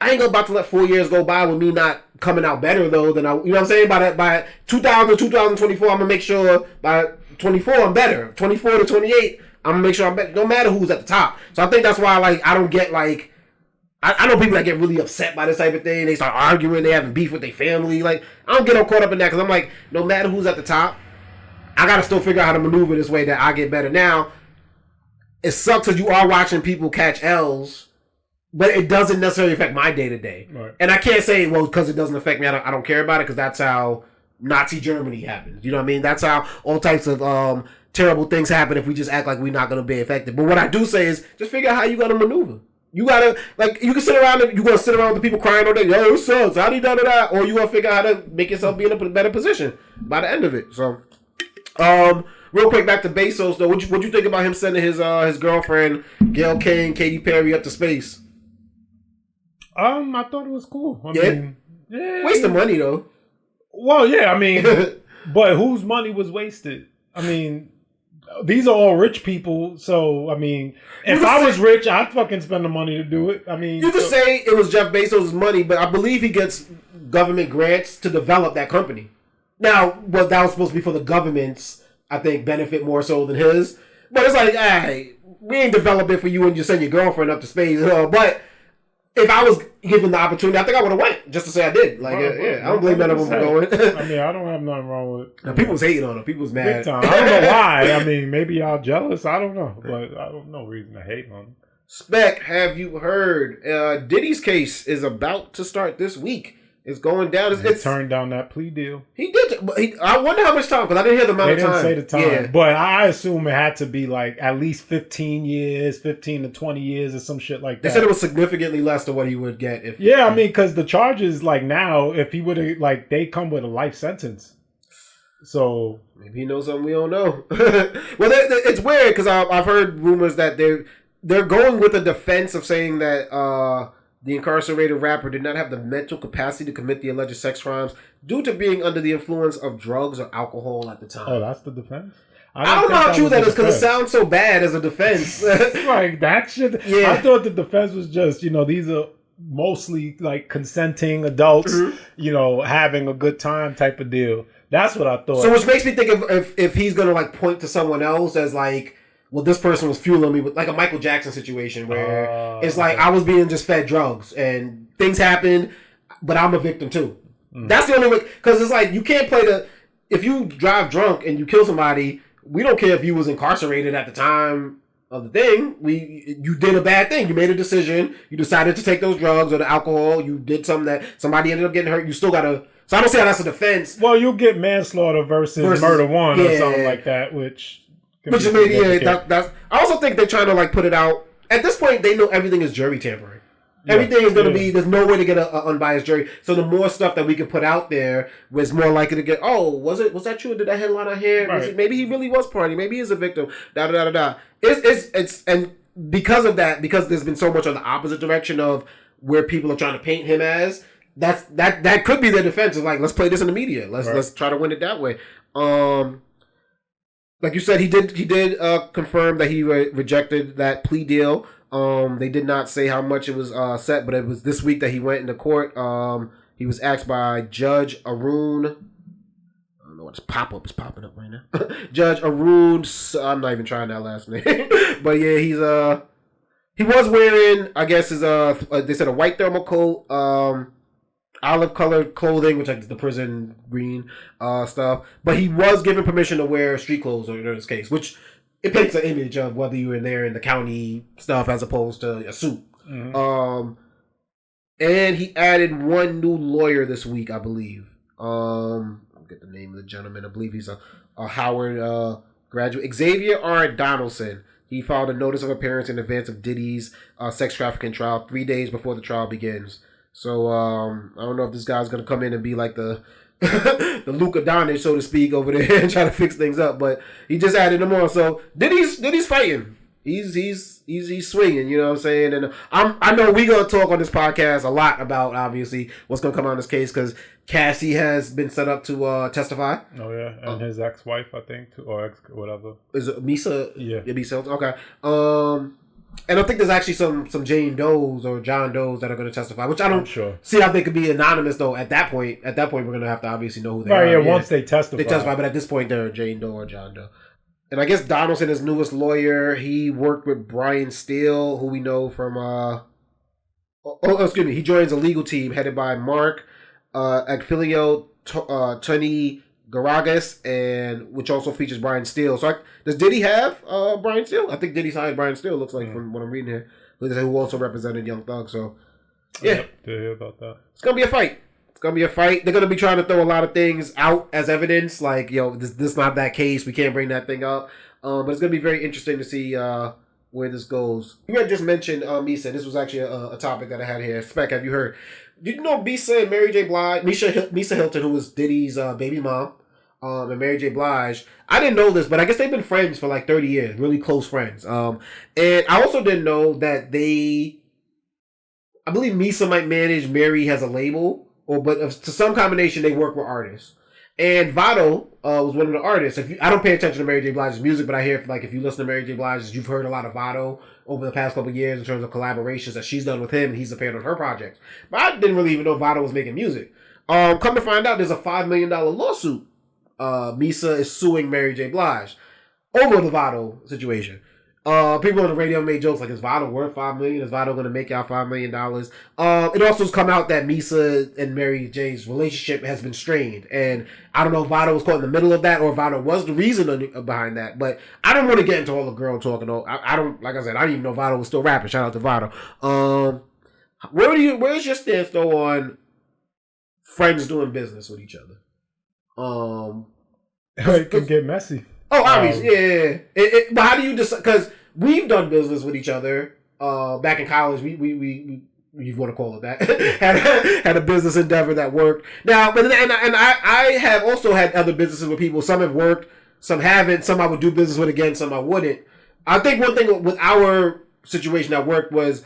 I ain't about to let 4 years go by with me not coming out better, though, than I, you know what I'm saying? By 2024, I'm going to make sure by 24, I'm better. 24 to 28, I'm going to make sure I'm better. No matter who's at the top. So I think that's why, like, I don't get, like, I know people that get really upset by this type of thing. They start arguing. They having beef with their family. Like, I don't get all caught up in that because I'm like, no matter who's at the top, I got to still figure out how to maneuver this way that I get better. Now, it sucks because you are watching people catch L's, but it doesn't necessarily affect my day-to-day. Right. And I can't say, well, because it doesn't affect me, I don't care about it because that's how Nazi Germany happens. You know what I mean? That's how all types of terrible things happen if we just act like we're not going to be affected. But what I do say is just figure out how you got to maneuver. You got to, like, you can sit around and you're going to sit around with the people crying all day. Yo, it sucks. How do you da-da-da? Or you going to figure out how to make yourself be in a better position by the end of it. So, real quick, back to Bezos, though. What'd you think about him sending his girlfriend, Gail Kane, Katy Perry, up to space?
I thought it was cool. I mean,
wasting money, though.
Well, yeah, I mean, but whose money was wasted? I mean, these are all rich people, so, I mean, if I was rich, I'd fucking spend the money to do it. I mean...
You could say it was Jeff Bezos' money, but I believe he gets government grants to develop that company. Now, well, that was supposed to be for the government's, I think, benefit more so than his. But it's like, hey, we ain't develop it for you and you send your girlfriend up to space. But if I was given the opportunity, I think I would have went just to say I did. Like, I don't blame none of them for going.
I mean, I don't have nothing wrong with it.
Now, people was hating on him. People was mad.
Big time. I don't know why. I mean, maybe y'all jealous. I don't know. But I don't know reason to hate on him.
Spec, have you heard? Diddy's case is about to start this week. It's going down.
He turned down that plea deal.
He did. I wonder how much time, because I didn't hear the amount of time.
They didn't say the time. Yeah. But I assume it had to be like at least 15 years, 15 to 20 years or some shit like that.
They said it was significantly less than what he would get. If.
Yeah, I mean, because the charges, like now, if he would have, like, they come with a life sentence. So.
Maybe he knows something we don't know. Well, it's weird because I've heard rumors that they're going with a defense of saying that the incarcerated rapper did not have the mental capacity to commit the alleged sex crimes due to being under the influence of drugs or alcohol at the time.
Oh, that's the defense?
I don't know how true that is because it sounds so bad as a defense.
Like, that shit. Yeah. I thought the defense was just, these are mostly like consenting adults, having a good time type of deal. That's what I thought.
So which makes me think if he's going to like point to someone else as like, well, this person was fueling me with like a Michael Jackson situation where it's like I was being just fed drugs and things happened, but I'm a victim too. That's the only way, because it's like you can't play if you drive drunk and you kill somebody, we don't care if you was incarcerated at the time of the thing. You did a bad thing. You made a decision. You decided to take those drugs or the alcohol. You did something that somebody ended up getting hurt. You still gotta. So I don't see how that's a defense.
Well, you'll get manslaughter versus murder one or something like that, which
is maybe that's. I also think they're trying to like put it out. At this point, they know everything is jury tampering. Yeah, everything is going to be. There's no way to get an unbiased jury. So the more stuff that we can put out there, was more likely to get. Oh, was that true? Did that headline I hear? Right. Maybe he really was partying. Maybe he's a victim. Da da da da. It's and because of that, because there's been so much on the opposite direction of where people are trying to paint him as. That could be their defense. Is like, let's play this in the media. Let's try to win it that way. Like you said, he did confirm that he rejected that plea deal. They did not say how much it was set, but it was this week that he went into court. He was asked by Judge Arun. I don't know what his pop-up is popping up right now. Judge Arun. I'm not even trying that last name, but yeah, he was wearing, I guess, his they said a white thermal coat. Olive colored clothing, which is the prison green stuff. But he was given permission to wear street clothes in this case, which it paints an image of whether you were there in the county stuff as opposed to a suit. And he added one new lawyer this week, I believe. I'll get the name of the gentleman. I believe he's a Howard graduate. Xavier R. Donaldson. He filed a notice of appearance in advance of Diddy's sex trafficking trial 3 days before the trial begins. So I don't know if this guy's gonna come in and be like the the Luka Doncic, so to speak, over there and try to fix things up. But he just added them on. So Diddy's fighting. He's swinging. You know what I'm saying? And I know we gonna talk on this podcast a lot about obviously what's gonna come out of this case because Cassie has been set up to testify.
Oh yeah, and his ex-wife, I think, too, or ex whatever.
Is it Misa?
Yeah,
Misa. Okay. And I think there's actually some Jane Does or John Does that are going to testify, which I don't see how they could be anonymous though. At that point, we're going to have to obviously know who they are.
Yeah, once they testify,
but at this point, they're Jane Doe or John Doe. And I guess Donaldson, his newest lawyer, he worked with Brian Steele, who we know from. He joins a legal team headed by Mark Agfilio Tony Garagas, and which also features Brian Steele. So does Diddy have Brian Steele? I think Diddy signed Brian Steele, looks like, from what I'm reading here. Who also represented Young Thug. So, yeah.
Yep, to hear about that.
It's going to be a fight. They're going to be trying to throw a lot of things out as evidence. Like, this not that case. We can't bring that thing up. But it's going to be very interesting to see where this goes. You had just mentioned Misa. This was actually a topic that I had here. Spec, have you heard? Did you know Misa and Mary J. Blige, Misa Hilton, who was Diddy's baby mom, and Mary J. Blige. I didn't know this, but I guess they've been friends for like 30 years, really close friends. And I also didn't know that I believe Misa might manage Mary has a label, but to some combination they work with artists. And Vado was one of the artists. I don't pay attention to Mary J. Blige's music, but I hear if you listen to Mary J. Blige's, you've heard a lot of Vado over the past couple of years in terms of collaborations that she's done with him, and he's appeared on her projects. But I didn't really even know Vado was making music. Come to find out, there's a $5 million lawsuit. Misa is suing Mary J. Blige over the Vado situation. People on the radio made jokes like, is Vado worth $5 million? Is Vado going to make y'all $5 million? It also has come out that Misa and Mary J's relationship has been strained. And I don't know if Vado was caught in the middle of that or if Vado was the reason behind that. But I don't want to get into all the girl talking. I don't, like I said, I didn't even know Vado was still rapping. Shout out to Vado. Where's your stance though on friends doing business with each other?
It can get messy.
Oh, obviously, yeah. But how do you decide? Because we've done business with each other. Back in college, we you want to call it that, had a business endeavor that worked. Now, but I have also had other businesses with people. Some have worked, some haven't. Some I would do business with again, some I wouldn't. I think one thing with our situation at work was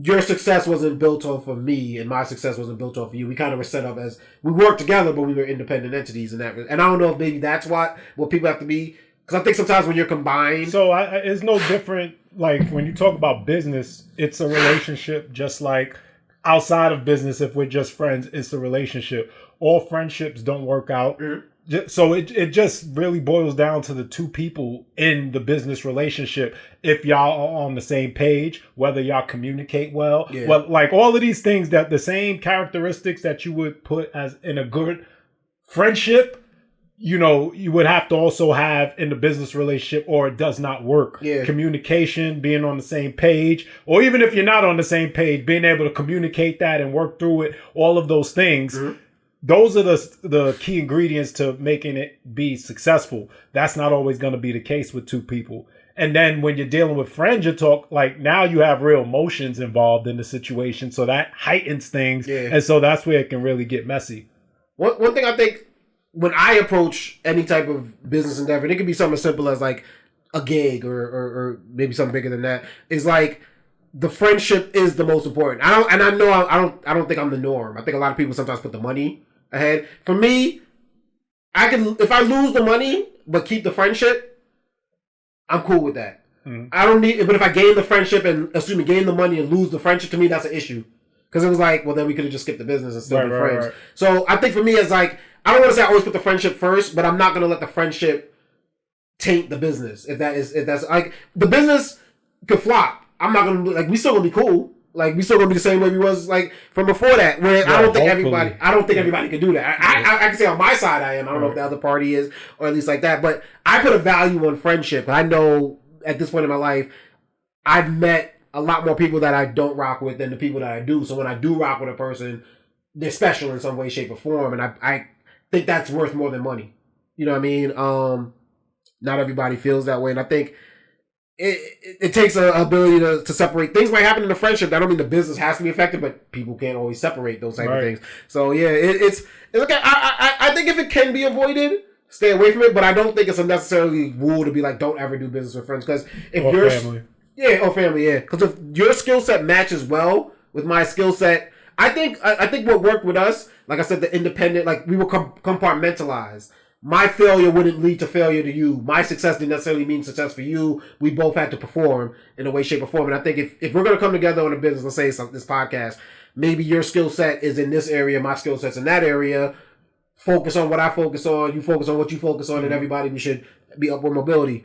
your success wasn't built off of me, and my success wasn't built off of you. We kind of were set up as we worked together, but we were independent entities, and I don't know if maybe that's what people have to be. Because I think sometimes when you're combined,
so it's no different. Like when you talk about business, it's a relationship, just like outside of business. If we're just friends, it's a relationship. All friendships don't work out. Mm-hmm. So it just really boils down to the two people in the business relationship. If y'all are on the same page, whether y'all communicate well, like all of these things, that the same characteristics that you would put as in a good friendship, you would have to also have in the business relationship, or it does not work. Yeah. Communication, being on the same page, or even if you're not on the same page, being able to communicate that and work through it, all of those things. Mm-hmm. Those are the key ingredients to making it be successful. That's not always going to be the case with two people. And then when you're dealing with friends, you talk like now you have real emotions involved in the situation. So that heightens things. Yeah. And so that's where it can really get messy.
One thing I think when I approach any type of business endeavor, and it could be something as simple as like a gig or maybe something bigger than that, is like the friendship is the most important. I don't think I'm the norm. I think a lot of people sometimes put the money ahead. For me, if I lose the money but keep the friendship, I'm cool with that. Mm-hmm. I don't need, but if I gain the friendship and gain the money and lose the friendship, to me that's an issue. Because it was like, well, then we could have just skipped the business and still be friends. Right. So I think for me, it's like, I don't want to say I always put the friendship first, but I'm not going to let the friendship taint the business. If that's like, the business could flop. I'm not going to, like, we still going to be cool. Like we still gonna be the same way we was like from before that. Where I don't think everybody can do that. I can say on my side I am. I don't know if the other party is, or at least like that. But I put a value on friendship. I know at this point in my life, I've met a lot more people that I don't rock with than the people that I do. So when I do rock with a person, they're special in some way, shape, or form, and I think that's worth more than money. You know what I mean? Not everybody feels that way, and I think it takes an ability to separate. Things might happen in a friendship. I don't mean the business has to be affected, but people can't always separate those type of things. So yeah, it's okay. I think if it can be avoided, stay away from it. But I don't think it's a necessarily rule to be like, don't ever do business with friends, because if you're family. Because if your skill set matches well with my skill set, I think what worked with us, like I said, the independent, like we were compartmentalized. My failure wouldn't lead to failure to you. My success didn't necessarily mean success for you. We both had to perform in a way, shape, or form. And I think if we're going to come together on a business, let's say this podcast, maybe your skill set is in this area, my skill set's in that area. Focus on what I focus on, you focus on what you focus on, and everybody, we should be upward mobility.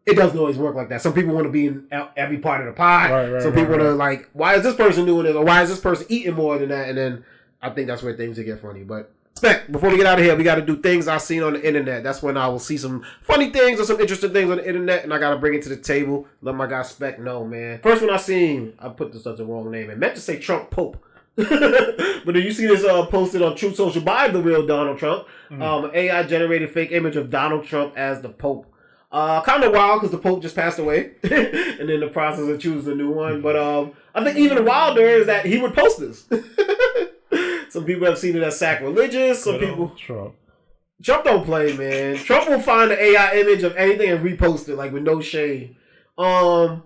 It doesn't always work like that. Some people want to be in every part of the pie. Some people are like, why is this person doing this? Or why is this person eating more than that? And then I think that's where things get funny. But Spec, before we get out of here, we got to do things I've seen on the internet. That's when I will see some funny things or some interesting things on the internet, and I got to bring it to the table. Let my guy Spec know, man. First one I seen, I put this as the wrong name. I meant to say Trump Pope. But did you see this posted on Truth Social by the real Donald Trump? AI-generated fake image of Donald Trump as the Pope. Kind of wild because the Pope just passed away, and in the process of choosing a new one. But I think even wilder is that he would post this. Some people have seen it as sacrilegious. Some people. Trump don't play, man. Trump will find an AI image of anything and repost it, like with no shame. I'm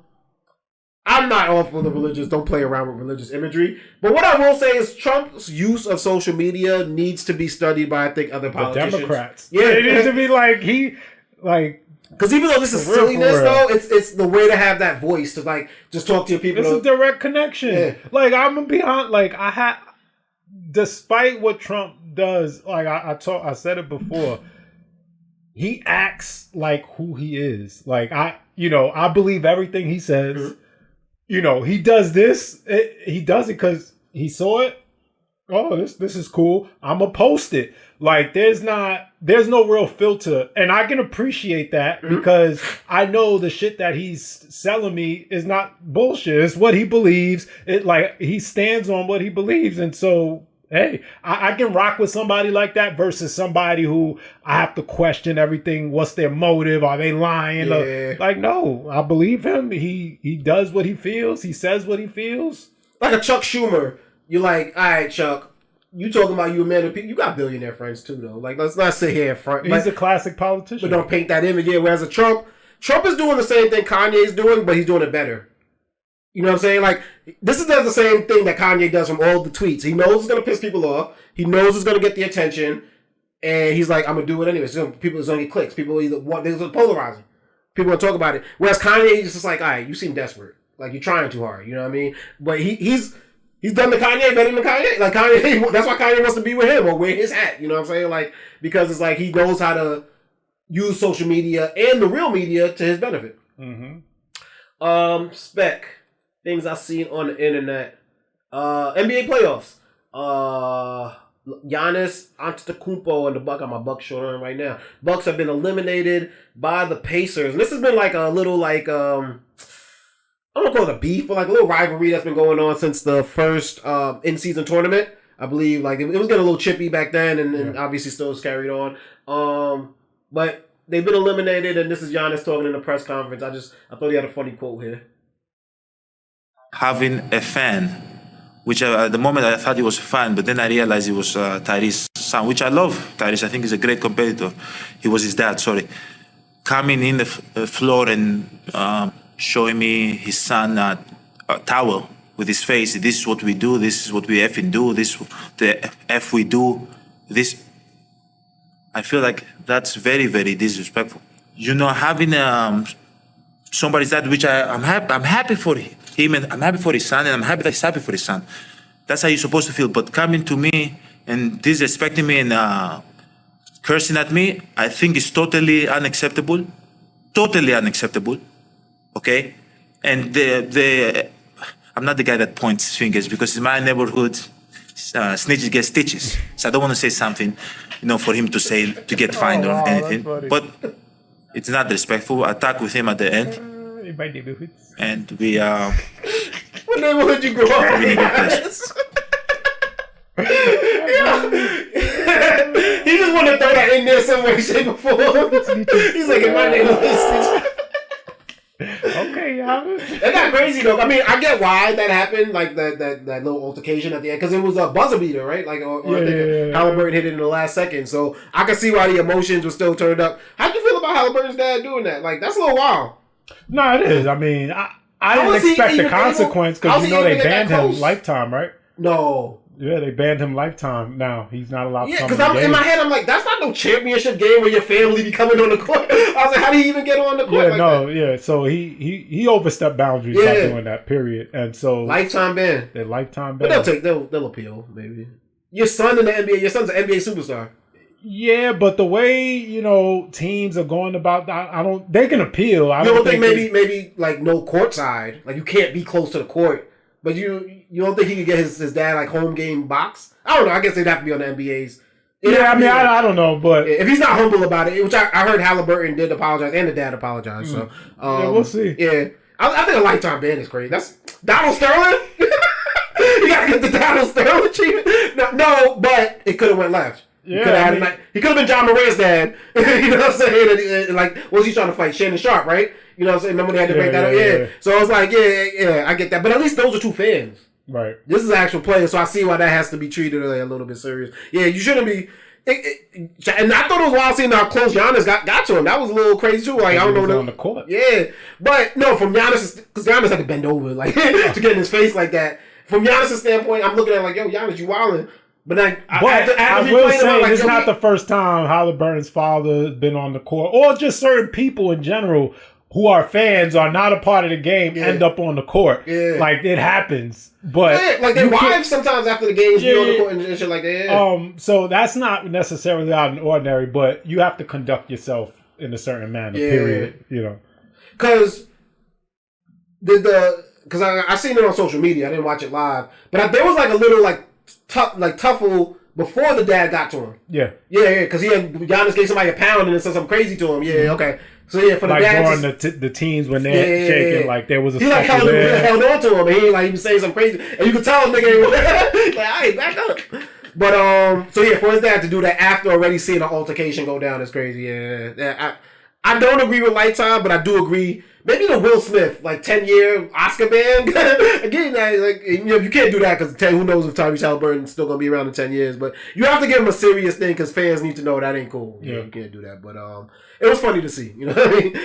not all for the religious. Don't play around with religious imagery. But what I will say is Trump's use of social media needs to be studied by, I think, other politicians.
The Democrats. Yeah, it needs to be
because even though this is silliness, though, it's the way to have that voice to like just talk to your people.
It's a direct connection. Yeah. Like I'm gonna be honest, like despite what Trump does, like I said it before, he acts like who he is. Like I believe everything he says. Mm-hmm. He does this. He does it because he saw it. Oh, this is cool. I'm gonna post it. Like there's no real filter, and I can appreciate that because I know the shit that he's selling me is not bullshit. It's what he believes. It like he stands on what he believes, and so hey, I can rock with somebody like that versus somebody who I have to question everything. What's their motive? Are they lying?
Yeah.
Like no, I believe him. He does what he feels. He says what he feels.
Like a Chuck Schumer. You're like, all right, Chuck, you talking about you a man of people. You got billionaire friends too, though. Like, let's not sit here in front.
He's a classic politician.
But don't paint that image. Yeah, whereas Trump is doing the same thing Kanye's doing, but he's doing it better. You know what I'm saying? Like, this does the same thing that Kanye does from all the tweets. He knows it's going to piss people off. He knows it's going to get the attention. And he's like, I'm going to do it anyway. So people is going to get clicks. People either want, they're polarizing. People want to talk about it. Whereas Kanye is just like, all right, you seem desperate. Like, you're trying too hard. You know what I mean? But he's done the Kanye better than Kanye. Like, Kanye, that's why Kanye wants to be with him or wear his hat. You know what I'm saying? Like, because it's like he knows how to use social media and the real media to his benefit.
Mm-hmm.
Spec. Things I've seen on the internet. NBA playoffs. Giannis Antetokounmpo and the Bucks. Got my Bucks shirt on right now. Bucks have been eliminated by the Pacers. And this has been like a little like I don't call it a beef, but like a little rivalry that's been going on since the first in-season tournament. I believe like it was getting a little chippy back then, and obviously still is carried on. But they've been eliminated, and this is Giannis talking in the press conference. I thought he had a funny quote here.
Having a fan, which at the moment I thought he was a fan, but then I realized he was Tyrese' son, which I love. Tyrese, I think, is a great competitor. He was his dad, sorry. Coming in the floor and showing me his son a towel with his face. This is what we do. This is what we effing do. This the F we do. This. I feel like that's very, very disrespectful. Having somebody's dad, which I'm happy for him, and I'm happy for his son, and I'm happy that he's happy for his son. That's how you're supposed to feel. But coming to me and disrespecting me and cursing at me, I think is totally unacceptable. Totally unacceptable. Okay? And I'm I'm not the guy that points fingers because in my neighborhood, snitches get stitches. So I don't want to say something, for him to say to get fined or anything. But it's not respectful. I talked with him at the end, and we
What neighborhood you grew up in? He just want to throw that in there some way, shape, or form. He's like, in my neighborhood.
Okay, y'all.
That got crazy though. I mean, I get why that happened, like that little altercation at the end, because it was a buzzer beater, right? Like, or I think Haliburton hit it in the last second, so I can see why the emotions were still turned up. How'd you feel about Haliburton's dad doing that? Like, that's a little wild.
No, it is. I mean, I didn't expect the consequence because they banned him lifetime, right?
No.
Yeah, they banned him lifetime. Now he's not allowed to come
because in my head I'm like, that's not no championship game where your family be coming on the court. I was like, how do you even get on the court?
So he overstepped boundaries by doing that. Period. And so
lifetime ban.
The lifetime ban.
But they'll appeal maybe. Your son in the NBA. Your son's an NBA superstar.
Yeah, but the way teams are going about that, they can appeal.
You don't think maybe like no court side, like you can't be close to the court. But you don't think he could get his dad like home game box? I don't know. I guess they'd have to be on the NBA's.
I don't know, but
if he's not humble about it, which I heard Haliburton did apologize and the dad apologized. So
we'll see.
Yeah, I think a lifetime ban is crazy. That's Donald Sterling. You gotta get the Donald Sterling treatment. No, but it could have went left.
Yeah,
he could have been John Moran's dad. You know what I'm saying? Like, what was he trying to fight? Shannon Sharpe, right? You know what I'm saying? Remember they had to break that up? Yeah. So I was like, yeah, I get that. But at least those are two fans.
Right.
This is an actual player, so I see why that has to be treated like a little bit serious. Yeah, you shouldn't be. And I thought it was wild seeing how close Giannis got to him. That was a little crazy too. Like, I don't know.
On the court.
Yeah. But no, from Giannis, because Giannis had to bend over like to get in his face like that. From Giannis' standpoint, I'm looking at it like, yo, Giannis, you wilding. But
I will say it's not the first time Haliburton's father has been on the court, or just certain people in general who are fans are not a part of the game end up on the court.
Yeah.
Like, it happens. But
like their wives sometimes after the games be on the court and shit like that. Yeah.
So that's not necessarily out of the ordinary, but you have to conduct yourself in a certain manner. Period.
Because because I seen it on social media. I didn't watch it live, but there was like a little tuffle before the dad got to him.
Yeah.
Because Giannis gave somebody a pound and then said something crazy to him. Yeah, okay. So for the dad,
during the teens when they're shaking, like there was a
he held on to him, and he was saying something crazy, and you could tell him nigga like, "Hey, back up." But for his dad to do that after already seeing an altercation go down is crazy. Yeah. I don't agree with lifetime, but I do agree. Maybe the Will Smith 10-year Oscar ban. Again, you can't do that because who knows if Tyrese Haliburton's still gonna be around in 10 years. But you have to give him a serious thing because fans need to know that ain't cool.
Yeah,
you can't do that. But it was funny to see. You know what I mean?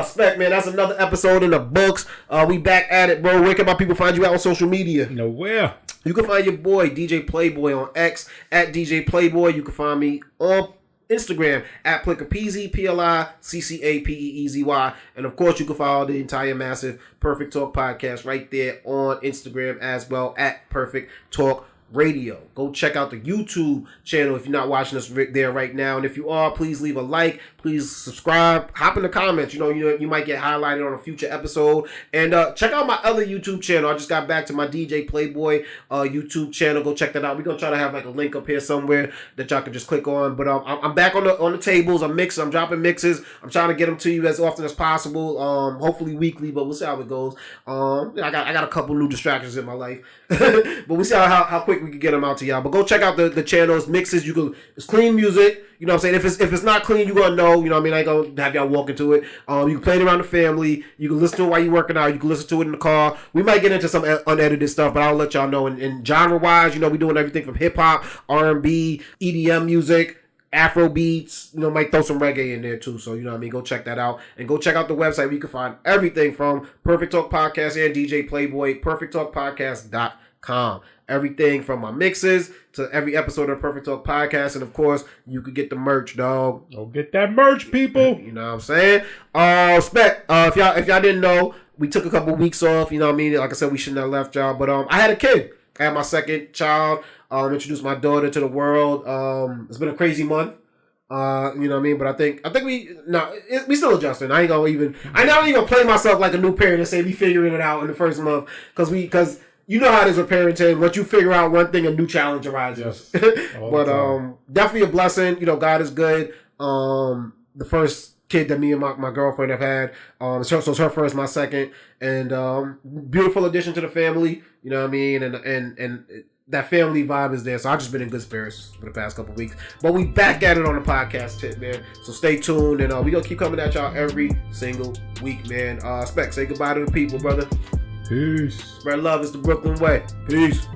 Spec, man, that's another episode in the books. We back at it, bro. Where can my people find you out on social media?
Nowhere.
You can find your boy DJ Playboy on X at DJ Playboy. You can find me on Instagram at Pliccapeezy, PLICCAPEEZY. And of course, you can follow the entire massive Perfect Talk podcast right there on Instagram as well at Perfect Talk Radio. Go check out the YouTube channel if you're not watching us there right now. And if you are, please leave a like. Please subscribe. Hop in the comments. You might get highlighted on a future episode. And check out my other YouTube channel. I just got back to my DJ Playboy YouTube channel. Go check that out. We're gonna try to have a link up here somewhere that y'all can just click on. But I'm back on the tables. I'm dropping mixes. I'm trying to get them to you as often as possible. Hopefully weekly, but we'll see how it goes. I got a couple new distractions in my life, but we'll see how quick we can get them out to y'all. But go check out the channels, mixes. It's clean music. You know what I'm saying? If it's not clean, you're going to know. You know what I mean? I ain't going to have y'all walk into it. You can play it around the family. You can listen to it while you're working out. You can listen to it in the car. We might get into some unedited stuff, but I'll let y'all know. And genre-wise, we're doing everything from hip-hop, R&B, EDM music, Afro beats. Might throw some reggae in there too. So, you know what I mean? Go check that out. And go check out the website where you can find everything from Perfect Talk Podcast and DJ Playboy, perfecttalkpodcast.com. Everything from my mixes to every episode of Perfect Talk Podcast. And of course, you could get the merch, dog.
Go get that merch, people.
You know what I'm saying? Spec, if y'all didn't know, we took a couple weeks off. You know what I mean? Like I said, we shouldn't have left y'all. But I had a kid. I had my second child. Introduced my daughter to the world. It's been a crazy month. You know what I mean? But I think we still adjusting. I not even gonna play myself like a new parent and say we figuring it out in the first month because you know how it is with parenting. Once you figure out one thing, a new challenge arises. Yes. But definitely a blessing. You know, God is good. The first kid that me and my girlfriend have had. So it's her first, my second, and beautiful addition to the family. You know what I mean? And that family vibe is there. So I've just been in good spirits for the past couple weeks. But we back at it on the podcast tip, man. So stay tuned, and we gonna keep coming at y'all every single week, man. Spec, say goodbye to the people, brother.
Peace.
Spread love. It's the Brooklyn way. Peace.